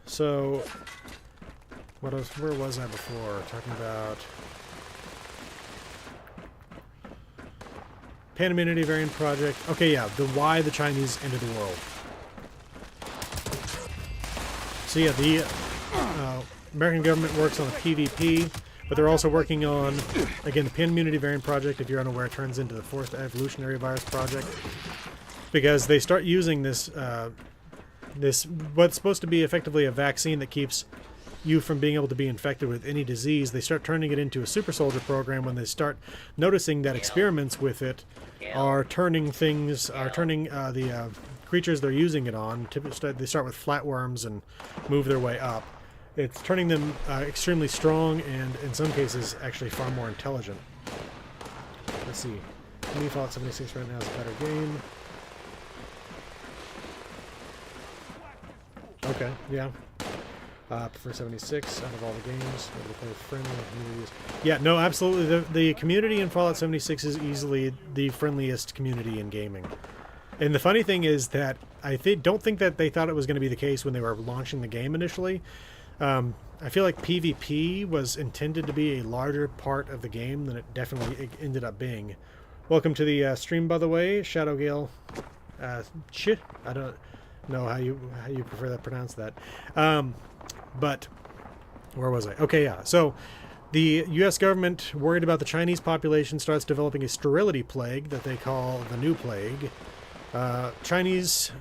So, where was I before? Talking about Panamimity Variant Project. Okay, yeah, why the Chinese entered the world. So yeah, the American government works on a PvP, but they're also working on, again, the Panamimity Variant Project, if you're unaware, turns into the Forced Evolutionary Virus Project, because they start using this, what's supposed to be effectively a vaccine that keeps you from being able to be infected with any disease. They start turning it into a super soldier program when they start noticing that experiments with it are turning the creatures they're using it on. They start with flatworms and move their way up. It's turning them extremely strong and, in some cases, actually far more intelligent. Let's see. To me, Fallout 76 right now is a better game. Okay, yeah. Prefer 76 out of all the games. Able to play with friendly communities. Yeah, no, absolutely. The community in Fallout 76 is easily the friendliest community in gaming. And the funny thing is that I don't think that they thought it was going to be the case when they were launching the game initially. I feel like PvP was intended to be a larger part of the game than it definitely ended up being. Welcome to the stream, by the way, Shadowgale. I don't know how you prefer to pronounce that. But where was I? Okay, yeah. So the U.S. government, worried about the Chinese population, starts developing a sterility plague that they call the New Plague. Chinese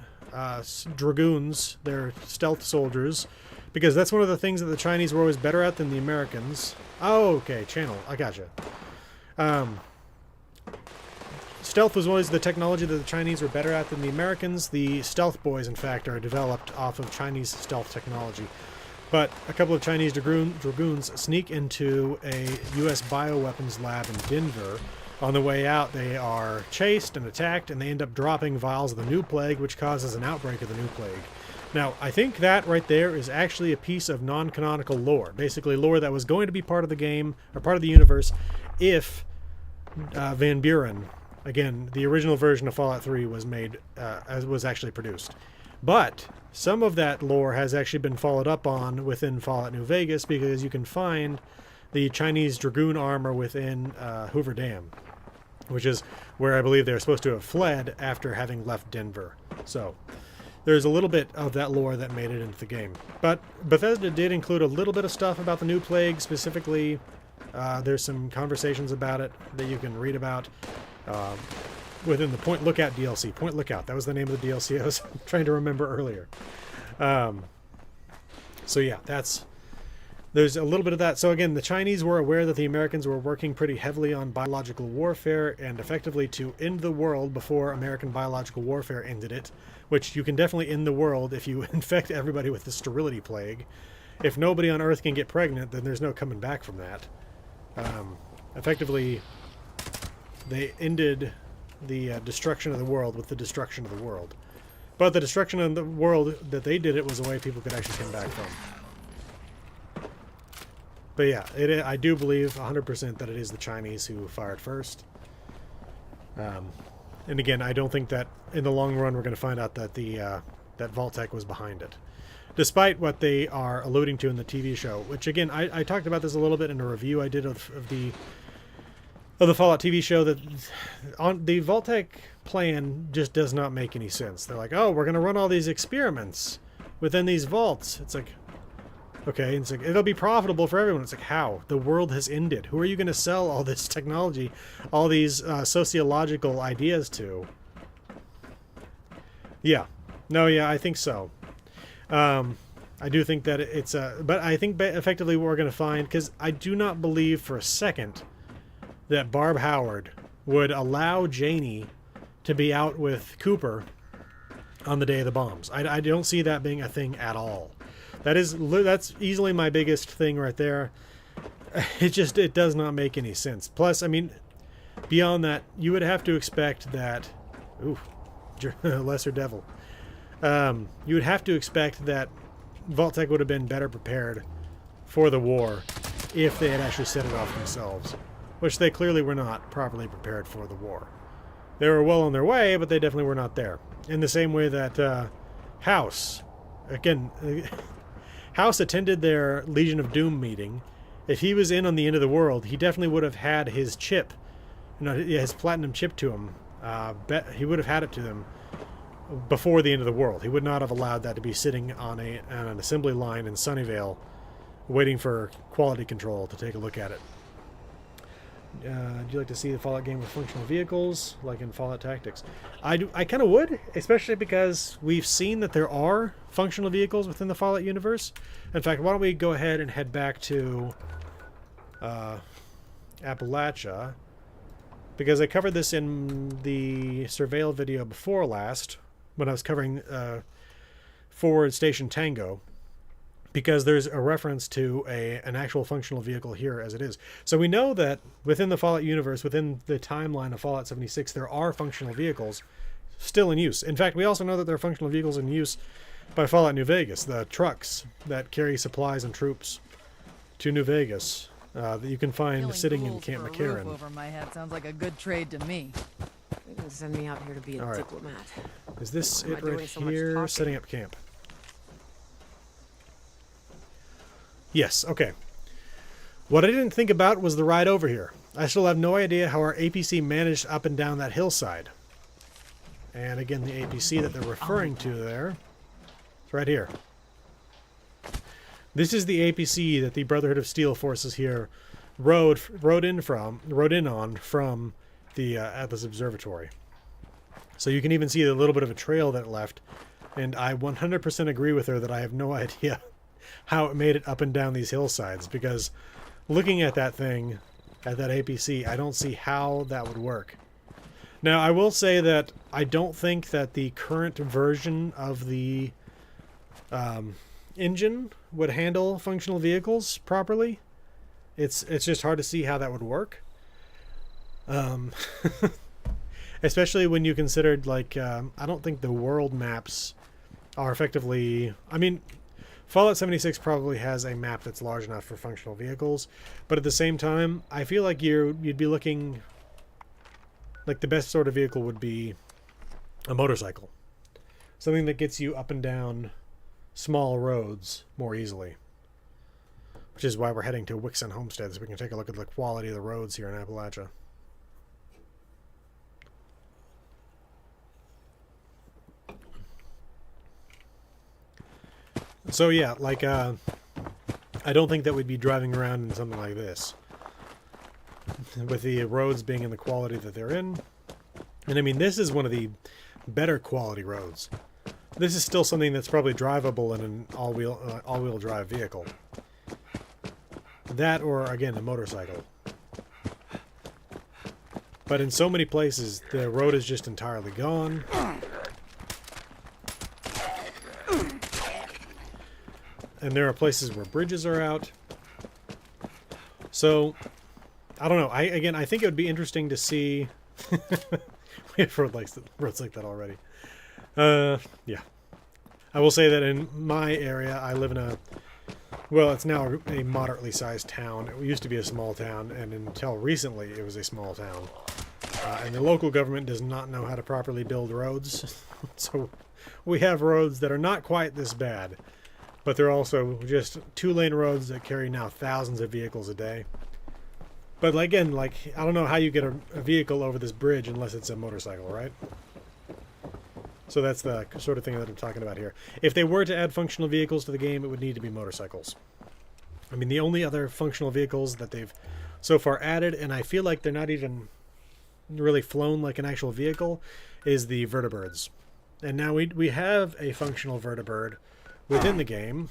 dragoons, they're stealth soldiers, because that's one of the things that the Chinese were always better at than the Americans. Oh, okay, channel. I gotcha. Stealth was always the technology that the Chinese were better at than the Americans. The stealth boys, in fact, are developed off of Chinese stealth technology. But a couple of Chinese dragoons sneak into a U.S. bioweapons lab in Denver. On the way out, they are chased and attacked, and they end up dropping vials of the New Plague, which causes an outbreak of the New Plague. Now, I think that right there is actually a piece of non-canonical lore. Basically, lore that was going to be part of the game, or part of the universe, if Van Buren, again, the original version of Fallout 3 was made, was actually produced. But some of that lore has actually been followed up on within Fallout New Vegas, because you can find the Chinese Dragoon armor within Hoover Dam. which is where I believe they're supposed to have fled after having left Denver. So there's a little bit of that lore that made it into the game. But Bethesda did include a little bit of stuff about the new plague. Specifically, there's some conversations about it that you can read about within the Point Lookout DLC. Point Lookout, that was the name of the DLC I was trying to remember earlier. So yeah, there's a little bit of that. So again, the Chinese were aware that the Americans were working pretty heavily on biological warfare and effectively to end the world before American biological warfare ended it, which you can definitely end the world if you infect everybody with the sterility plague. If nobody on Earth can get pregnant, then there's no coming back from that. Effectively, they ended the destruction of the world with the destruction of the world. But the destruction of the world that they did it was a way people could actually come back from. But yeah, I do believe 100% that it is the Chinese who fired first. And again, I don't think that in the long run we're going to find out that that Vault-Tec was behind it. Despite what they are alluding to in the TV show, which again, I talked about this a little bit in a review I did of the Fallout TV show, that on the Vault-Tec plan just does not make any sense. They're like, oh, we're going to run all these experiments within these vaults. It's like, okay, it's like, it'll be profitable for everyone. It's like, how? The world has ended. Who are you going to sell all this technology, all these sociological ideas to? Yeah. No, yeah, I think so. I do think that it's but I think effectively what we're going to find, because I do not believe for a second that Barb Howard would allow Janie to be out with Cooper on the day of the bombs. I don't see that being a thing at all. That's easily my biggest thing right there. It does not make any sense. Plus, I mean, beyond that, you would have to expect that, lesser devil. You would have to expect that Vault-Tec would have been better prepared for the war if they had actually set it off themselves, which they clearly were not properly prepared for the war. They were well on their way, but they definitely were not there. In the same way that House, again, House attended their Legion of Doom meeting. If he was in on the end of the world, he definitely would have had his chip, his platinum chip to him. He would have had it to them before the end of the world. He would not have allowed that to be sitting on an assembly line in Sunnyvale waiting for quality control to take a look at it. Do you like to see the Fallout game with functional vehicles, like in Fallout Tactics? I kind of would, especially because we've seen that there are functional vehicles within the Fallout universe. In fact, why don't we go ahead and head back to Appalachia, because I covered this in the Surveil video before last, when I was covering Forward Station Tango, because there's a reference to an actual functional vehicle here as it is. So we know that within the Fallout universe, within the timeline of Fallout 76, there are functional vehicles still in use. In fact, we also know that there are functional vehicles in use by Fallout New Vegas, the trucks that carry supplies and troops to New Vegas that you can find sitting in Camp McCarran. Over my head sounds like a good trade to me. You're gonna send me out here to be a diplomat. Is this Am I it doing right so much here? talking? Setting up camp. Yes, okay. What I didn't think about was the ride over here. I still have no idea how our APC managed up and down that hillside. And again, the APC that they're referring to there, it's right here. This is the APC that the Brotherhood of Steel forces here rode in on from the Atlas Observatory. So you can even see a little bit of a trail that it left. And I 100% agree with her that I have no idea how it made it up and down these hillsides, because looking at that thing, at that APC, I don't see how that would work. Now, I will say that I don't think that the current version of the engine would handle functional vehicles properly. It's just hard to see how that would work. Especially when you considered, like, I don't think the world maps are effectively... I mean, Fallout 76 probably has a map that's large enough for functional vehicles, but at the same time, I feel like you'd be looking... Like, the best sort of vehicle would be a motorcycle. Something that gets you up and down small roads more easily. Which is why we're heading to Wixon Homestead, so we can take a look at the quality of the roads here in Appalachia. So yeah, like, I don't think that we'd be driving around in something like this. With the roads being in the quality that they're in. And I mean, this is one of the better quality roads. This is still something that's probably drivable in an all-wheel drive vehicle. That or, again, a motorcycle. But in so many places, the road is just entirely gone. And there are places where bridges are out. So, I don't know. I think it would be interesting to see... We have roads like that already. Yeah. I will say that in my area, I live in a... Well, it's now a moderately sized town. It used to be a small town, and until recently, it was a small town. And the local government does not know how to properly build roads. So we have roads that are not quite this bad. But they're also just 2-lane roads that carry now thousands of vehicles a day. But again, like, I don't know how you get a vehicle over this bridge unless it's a motorcycle, right? So that's the sort of thing that I'm talking about here. If they were to add functional vehicles to the game, it would need to be motorcycles. I mean, the only other functional vehicles that they've so far added, and I feel like they're not even really flown like an actual vehicle, is the vertibirds. And now we have a functional vertibird within the game.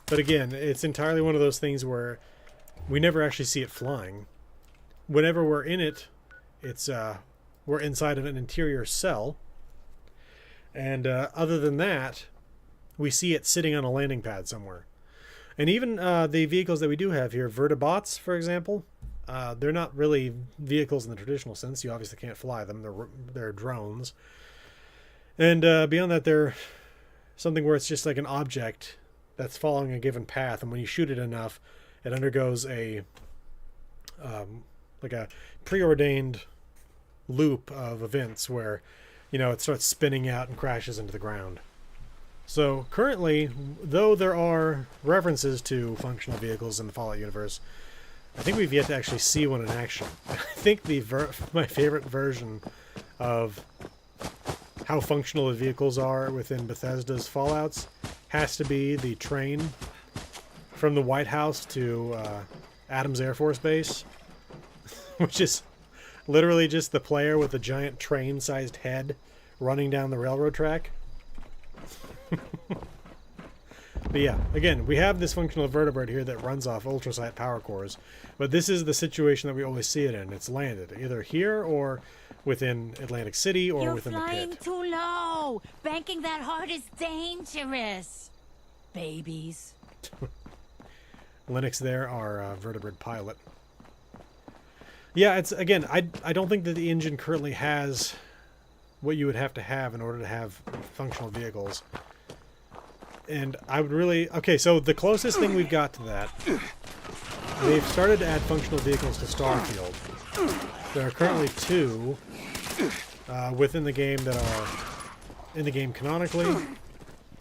But again, it's entirely one of those things where we never actually see it flying. Whenever we're in it, it's we're inside of an interior cell. And other than that, we see it sitting on a landing pad somewhere. And even the vehicles that we do have here, vertibots, for example, they're not really vehicles in the traditional sense. You obviously can't fly them. They're drones. And beyond that, they're something where it's just like an object that's following a given path. And when you shoot it enough, it undergoes a like a preordained loop of events where, you know, it starts spinning out and crashes into the ground. So currently, though there are references to functional vehicles in the Fallout universe, I think we've yet to actually see one in action. I think my favorite version of how functional the vehicles are within Bethesda's Fallouts has to be the train from the White House to Adams Air Force Base, which is literally just the player with a giant train-sized head running down the railroad track. But yeah, again, we have this functional vertibird here that runs off ultrasight power cores, but this is the situation that we always see it in. It's landed either here or within Atlantic City or You're within the flying pit. too low. Banking that hard is dangerous. Babies. Linux there, our vertibird pilot. Yeah, it's again, I don't think that the engine currently has what you would have to have in order to have functional vehicles. And I would really... Okay, so the closest thing we've got to that, they've started to add functional vehicles to Starfield. There are currently 2 within the game that are in the game canonically.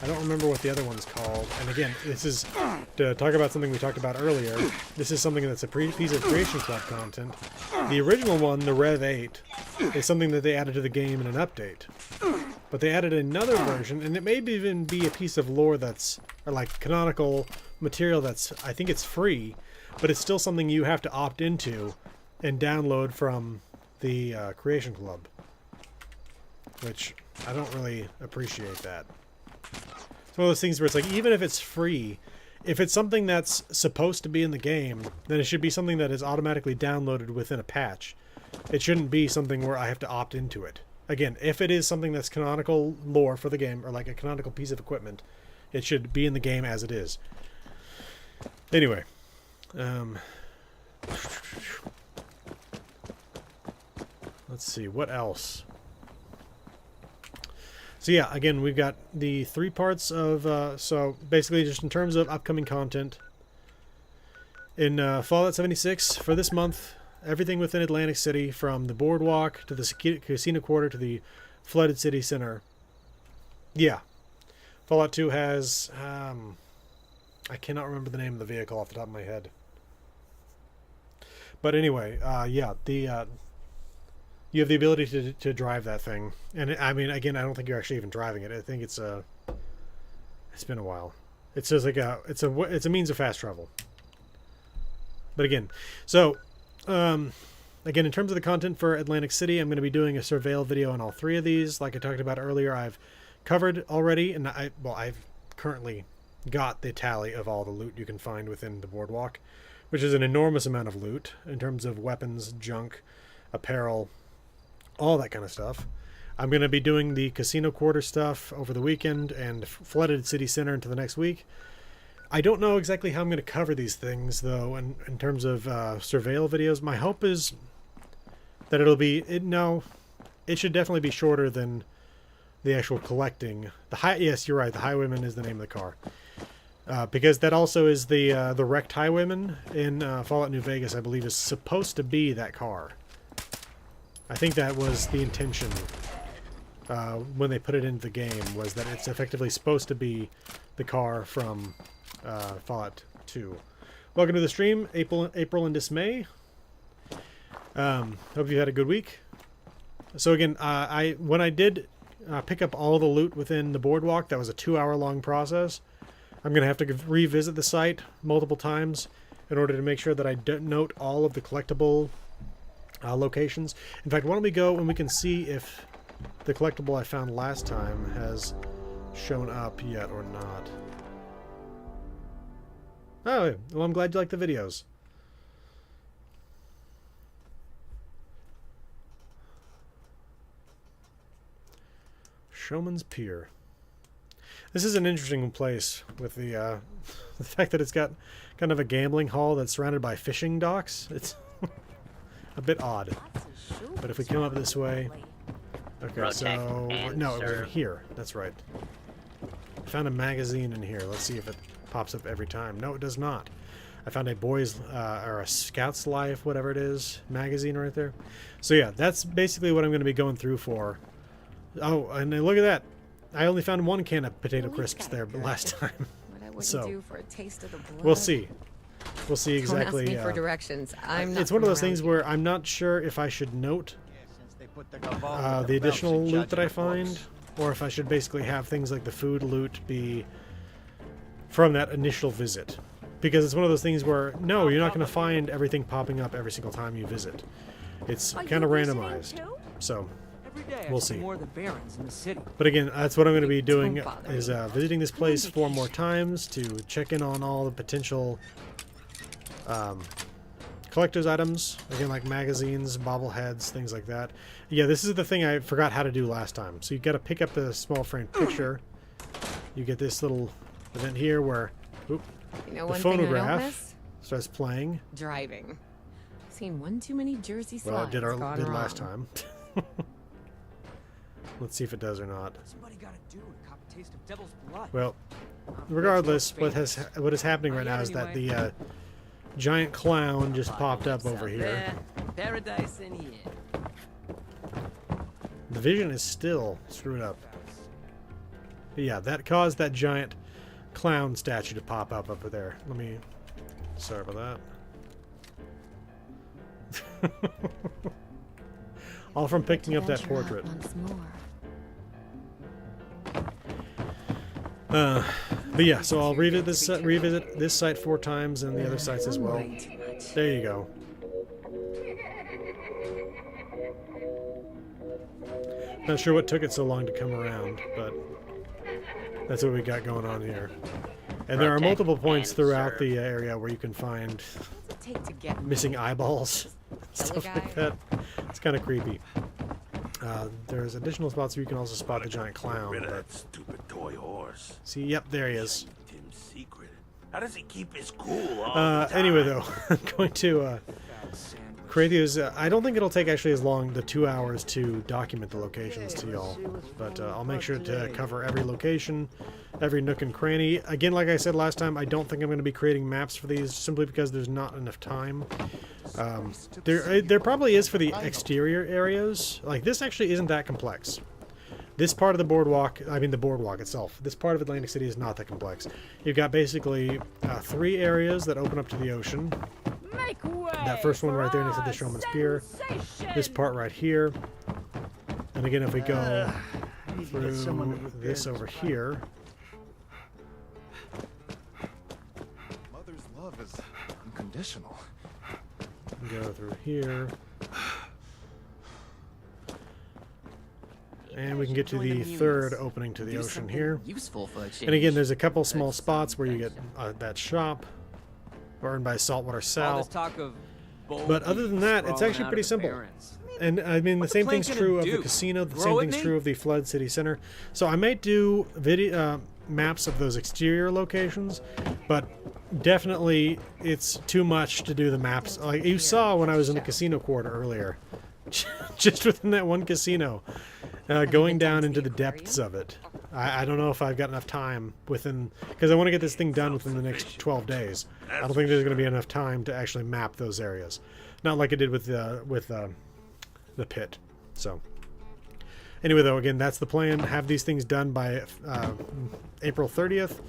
I don't remember what the other one's called. And again, this is to talk about something we talked about earlier. This is something that's a piece of Creation Club content. The original one, the Rev 8, is something that they added to the game in an update. But they added another version, and it may even be a piece of lore that's, or like canonical material that's, I think it's free, but it's still something you have to opt into and download from the Creation Club. Which, I don't really appreciate that. It's one of those things where it's like, even if it's free, if it's something that's supposed to be in the game, then it should be something that is automatically downloaded within a patch. It shouldn't be something where I have to opt into it. Again, if it is something that's canonical lore for the game, or like a canonical piece of equipment, it should be in the game as it is. Anyway. Let's see, what else? So yeah, again, we've got the 3 parts of, so basically just in terms of upcoming content. In Fallout 76, for this month, everything within Atlantic City, from the boardwalk to the casino quarter to the flooded city center. Yeah. Fallout 2 has, I cannot remember the name of the vehicle off the top of my head. But anyway, yeah, you have the ability to drive that thing. And I mean, again, I don't think you're actually even driving it. I think it's It's been a while. It's just like it's a means of fast travel. But again, so again, in terms of the content for Atlantic City, I'm going to be doing a surveil video on all 3 of these. Like I talked about earlier, I've covered already, and I've currently got the tally of all the loot you can find within the boardwalk, which is an enormous amount of loot in terms of weapons, junk, apparel, all that kind of stuff. I'm going to be doing the casino quarter stuff over the weekend and flooded city center into the next week. I don't know exactly how I'm going to cover these things, though, in terms of surveil videos. My hope is that it should definitely be shorter than the actual collecting. Yes, you're right, the Highwayman is the name of the car. Because that also is the wrecked Highwayman in Fallout New Vegas, I believe, is supposed to be that car. I think that was the intention when they put it into the game, was that it's effectively supposed to be the car from Fallout 2. Welcome to the stream, April and Dismay. Hope you had a good week. So again, when I did pick up all the loot within the boardwalk, that was a 2-hour-long process. I'm going to have to revisit the site multiple times in order to make sure that I note all of the collectible locations. In fact, why don't we go and we can see if the collectible I found last time has shown up yet or not. Oh, well, I'm glad you like the videos. Showman's Pier. This is an interesting place with the fact that it's got kind of a gambling hall that's surrounded by fishing docks. It's a bit odd. But if we come up this way... Okay, so... No, it was in here. That's right. I found a magazine in here. Let's see if it pops up every time. No, it does not. I found a boys, or a Scout's Life, whatever it is, magazine right there. So yeah, that's basically what I'm going to be going through for. Oh, and look at that. I only found 1 can of potato crisps there last time. What I wouldn't So, do for a taste of the blood. we'll see. We'll see exactly. Don't ask me for directions. I'm not it's one of those from things around where I'm not sure if I should note the additional loot that I find, or if I should basically have things like the food loot be from that initial visit. Because it's one of those things where, no, you're not going to find everything popping up every single time you visit. It's kind of randomized. So, Every day I we'll see see. more of the barons in the city. But again, that's what I'm going to be doing, Don't bother is me. visiting this place 4 more times to check in on all the potential collector's items. Again, like magazines, bobbleheads, things like that. Yeah, this is the thing I forgot how to do last time. So you've got to pick up the small frame picture. You get this little event here where You know, the one thing I don't phonograph miss? starts playing. Driving. Seen one too many Jersey slides. Well, it did gone last wrong. time. Let's see if it does or not. Somebody gotta do it. Cop a taste of devil's blood. Well, regardless, what is happening right now is that the giant clown just popped up over here. Paradise in here. The vision is still screwed up. But yeah, that caused that giant clown statue to pop up over there. Let me... Sorry about that. All from picking up that portrait. Once more. But yeah, so I'll revisit this site 4 times and the other sites as well. Way too much. There you go. Not sure what took it so long to come around, but that's what we got going on here. And there are multiple points throughout the area where you can find What's it take to get missing eyeballs, stuff guy? like that. It's kind of creepy. There's additional spots where you can also spot the giant clown. Rid of But that stupid toy horse. see, yep, there he is. Tim's secret. How does he keep his cool all the time? Anyway, though, I'm going to create these. I don't think it'll take actually as long, the 2 hours, to document the locations to y'all. But I'll make sure to cover every location, every nook and cranny. Again, like I said last time, I don't think I'm going to be creating maps for these simply because there's not enough time. There probably is for the exterior areas. Like, this actually isn't that complex. This part of the boardwalk, I mean the boardwalk itself, this part of Atlantic City is not that complex. You've got basically 3 areas that open up to the ocean. Make way That first one for right there next to the our Showman's Pier. sensation. This part right here. And again, if we go through this over here, conditional. Go through here. And we can get to the third opening to the ocean here. Useful for a change. And again, there's a couple small spots where you get that shop, earned by Saltwater All Sal. this talk of bold But other than that, it's sprawling actually out pretty of the simple. barrens. And I mean, the What the same plane thing's gonna true of the do? casino. The Grow same at thing's me? true of the Flood City Center. So I might do video maps of those exterior locations, but definitely it's too much to do the maps. Like you saw when I was in the casino quarter earlier, just within that one casino, going down into the depths of it. I don't know if I've got enough time within, because I want to get this thing done within the next 12 days. I don't think there's going to be enough time to actually map those areas. Not like I did with the pit. So anyway, though, again, that's the plan. Have these things done by April 30th,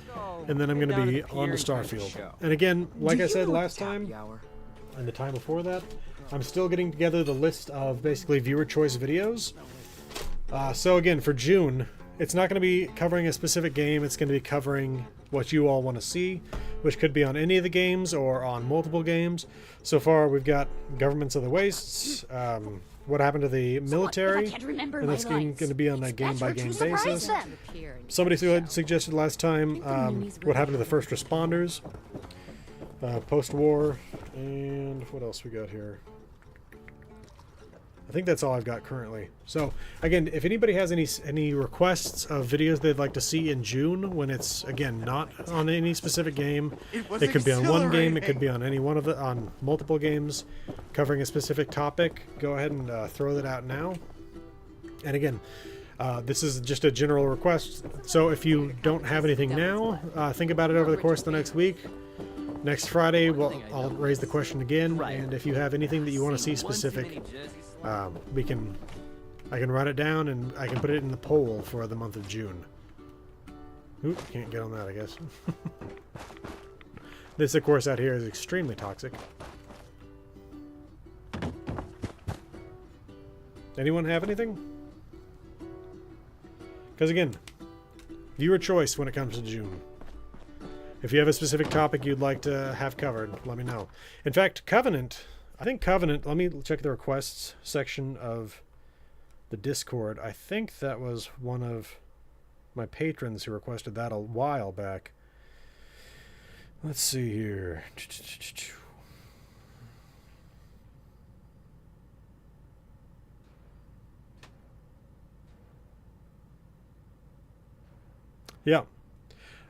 and then I'm going to be on to Starfield. And again, like I said last time, and the time before that, I'm still getting together the list of basically viewer choice videos. So again, for June, it's not going to be covering a specific game. It's going to be covering what you all want to see, which could be on any of the games or on multiple games. So far, we've got Governments of the Wastes, what happened to the military, and that's going to be on a game-by-game basis. Somebody suggested last time what happened to the first responders, post-war, and what else we got here? I think that's all I've got currently. So again, if anybody has any requests of videos they'd like to see in June, when it's again not on any specific game, it could be on one game, it could be on any one of on multiple games, covering a specific topic. Go ahead and throw that out now. And again, this is just a general request. So if you don't have anything now, think about it over the course of the next week. Next Friday, I'll raise the question again, and if you have anything that you want to see specific, I can write it down and I can put it in the poll for the month of June. Oop, can't get on that, I guess. This, of course, out here is extremely toxic. Anyone have anything? Because again, viewer choice when it comes to June. If you have a specific topic you'd like to have covered, let me know. In fact, Covenant, I think Covenant, let me check the requests section of the Discord. I think that was one of my patrons who requested that a while back. Let's see here. Yeah.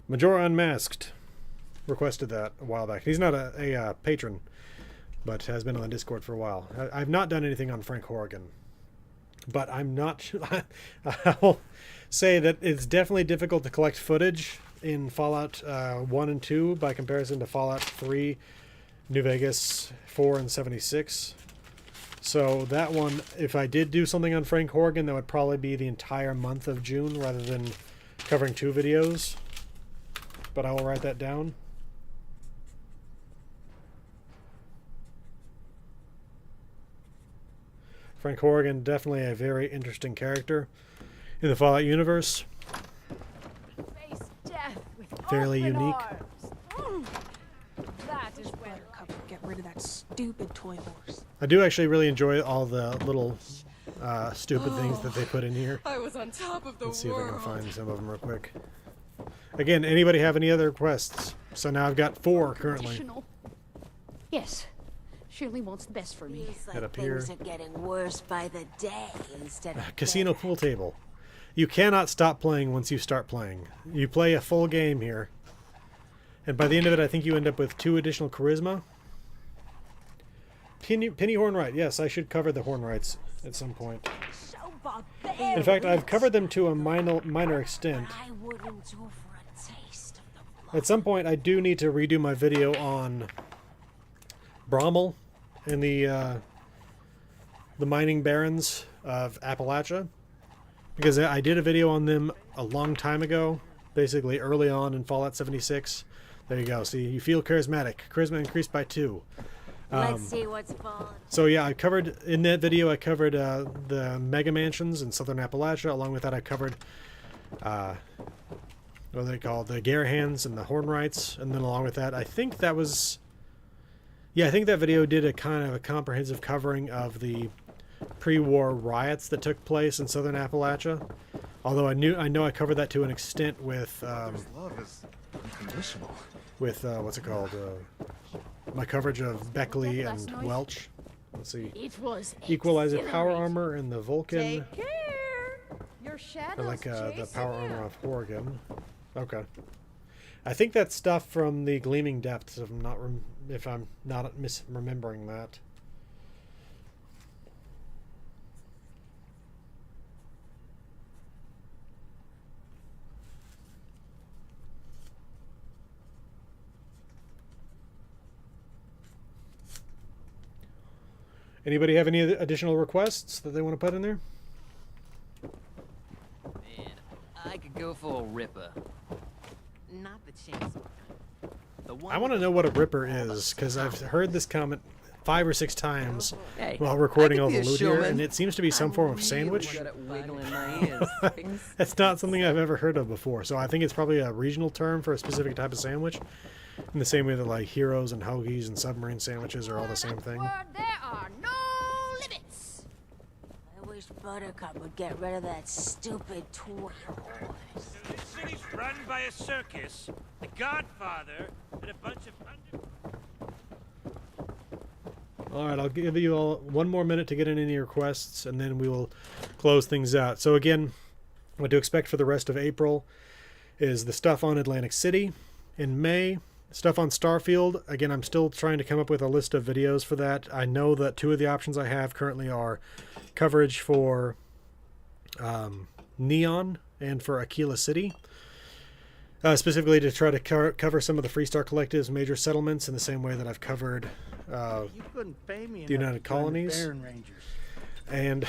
Majora Unmasked requested that a while back. He's not a patron, but has been on the Discord for a while. I've not done anything on Frank Horrigan, but I'm not. I'll say that it's definitely difficult to collect footage in Fallout 1 and 2 by comparison to Fallout 3, New Vegas 4, and 76. So that one, if I did do something on Frank Horrigan, that would probably be the entire month of June rather than covering 2 videos. But I will write that down. Frank Horrigan, definitely a very interesting character in the Fallout universe. Face death with Fairly open unique. arms. That is where Buttercup would get rid of that stupid toy horse. I do actually really enjoy all the little stupid things that they put in here. I was on top of the Let's see if I world. can find some of them real quick. Again, anybody have any other requests? So now I've got 4 currently. additional. Yes, Shirley wants the best for me. Head up here. Things are getting worse by the day instead of Casino pool table. You cannot stop playing once you start playing. You play a full game here, and by the end of it, I think you end up with 2 additional charisma. Penny Hornwright. Yes, I should cover the Hornwrights at some point. so barbaric. In fact, I've covered them to a minor extent. I wouldn't do for a taste of the blood. At some point, I do need to redo my video on Brommel and the mining barons of Appalachia, because I did a video on them a long time ago, basically early on in Fallout 76. There you go. See, you feel charismatic. Charisma increased by 2. Let's see what's falling. So yeah, I covered in that video. I covered the mega mansions in southern Appalachia. Along with that, I covered what are they called? The Garahans and the Hornwrights. And then along with that, I think that was Yeah, I think that video did a kind of a comprehensive covering of the pre-war riots that took place in southern Appalachia. Although I know I covered that to an extent with Love is unconditional. with what's it called? My coverage of Beckley and Welch. Let's see. It was Equalizer power exhilarating. armor and the Vulcan. Take care. Your I shadow's like the chasing power you. armor of Horgan. Okay. I think that's stuff from the Gleaming Depths. If I'm not misremembering that. Anybody have any additional requests that they want to put in there? Man, I could go for a Ripper. Not the chainsaw kind. The one I want to know what a Ripper is, because I've heard this comment 5 or 6 times Hey, while recording I all could the be a loot here, showman. and it seems to be some form of sandwich. Good at wiggling my ears. Things- That's not something I've ever heard of before, so I think it's probably a regional term for a specific type of sandwich. In the same way that like heroes and hoagies and submarine sandwiches are all the same thing. There are no limits. I wish Buttercup would get rid of that stupid toy horse. So this city's run by a circus, the Godfather, and a bunch of Alright, I'll give you all one more minute to get in any requests, and then we will close things out. So again, what to expect for the rest of April is the stuff on Atlantic City. In May, stuff on Starfield. Again, I'm still trying to come up with a list of videos for that. I know that 2 of the options I have currently are coverage for Neon and for Aquila City. Specifically to try to cover some of the Freestar Collective's major settlements in the same way that I've covered You couldn't pay me the United Colonies. And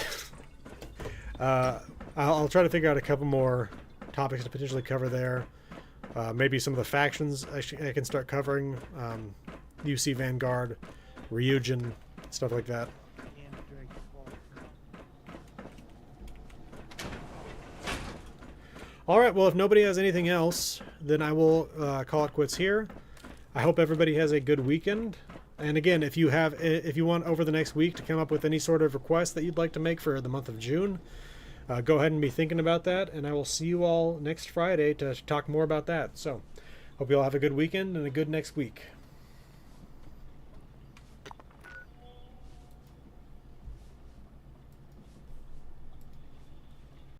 I'll try to figure out a couple more topics to potentially cover there. Maybe some of the factions I can start covering. UC Vanguard, Ryujin, stuff like that. Alright, well if nobody has anything else, then I will call it quits here. I hope everybody has a good weekend. And again, if you want over the next week to come up with any sort of request that you'd like to make for the month of June, go ahead and be thinking about that, and I will see you all next Friday to talk more about that. So, hope you all have a good weekend and a good next week.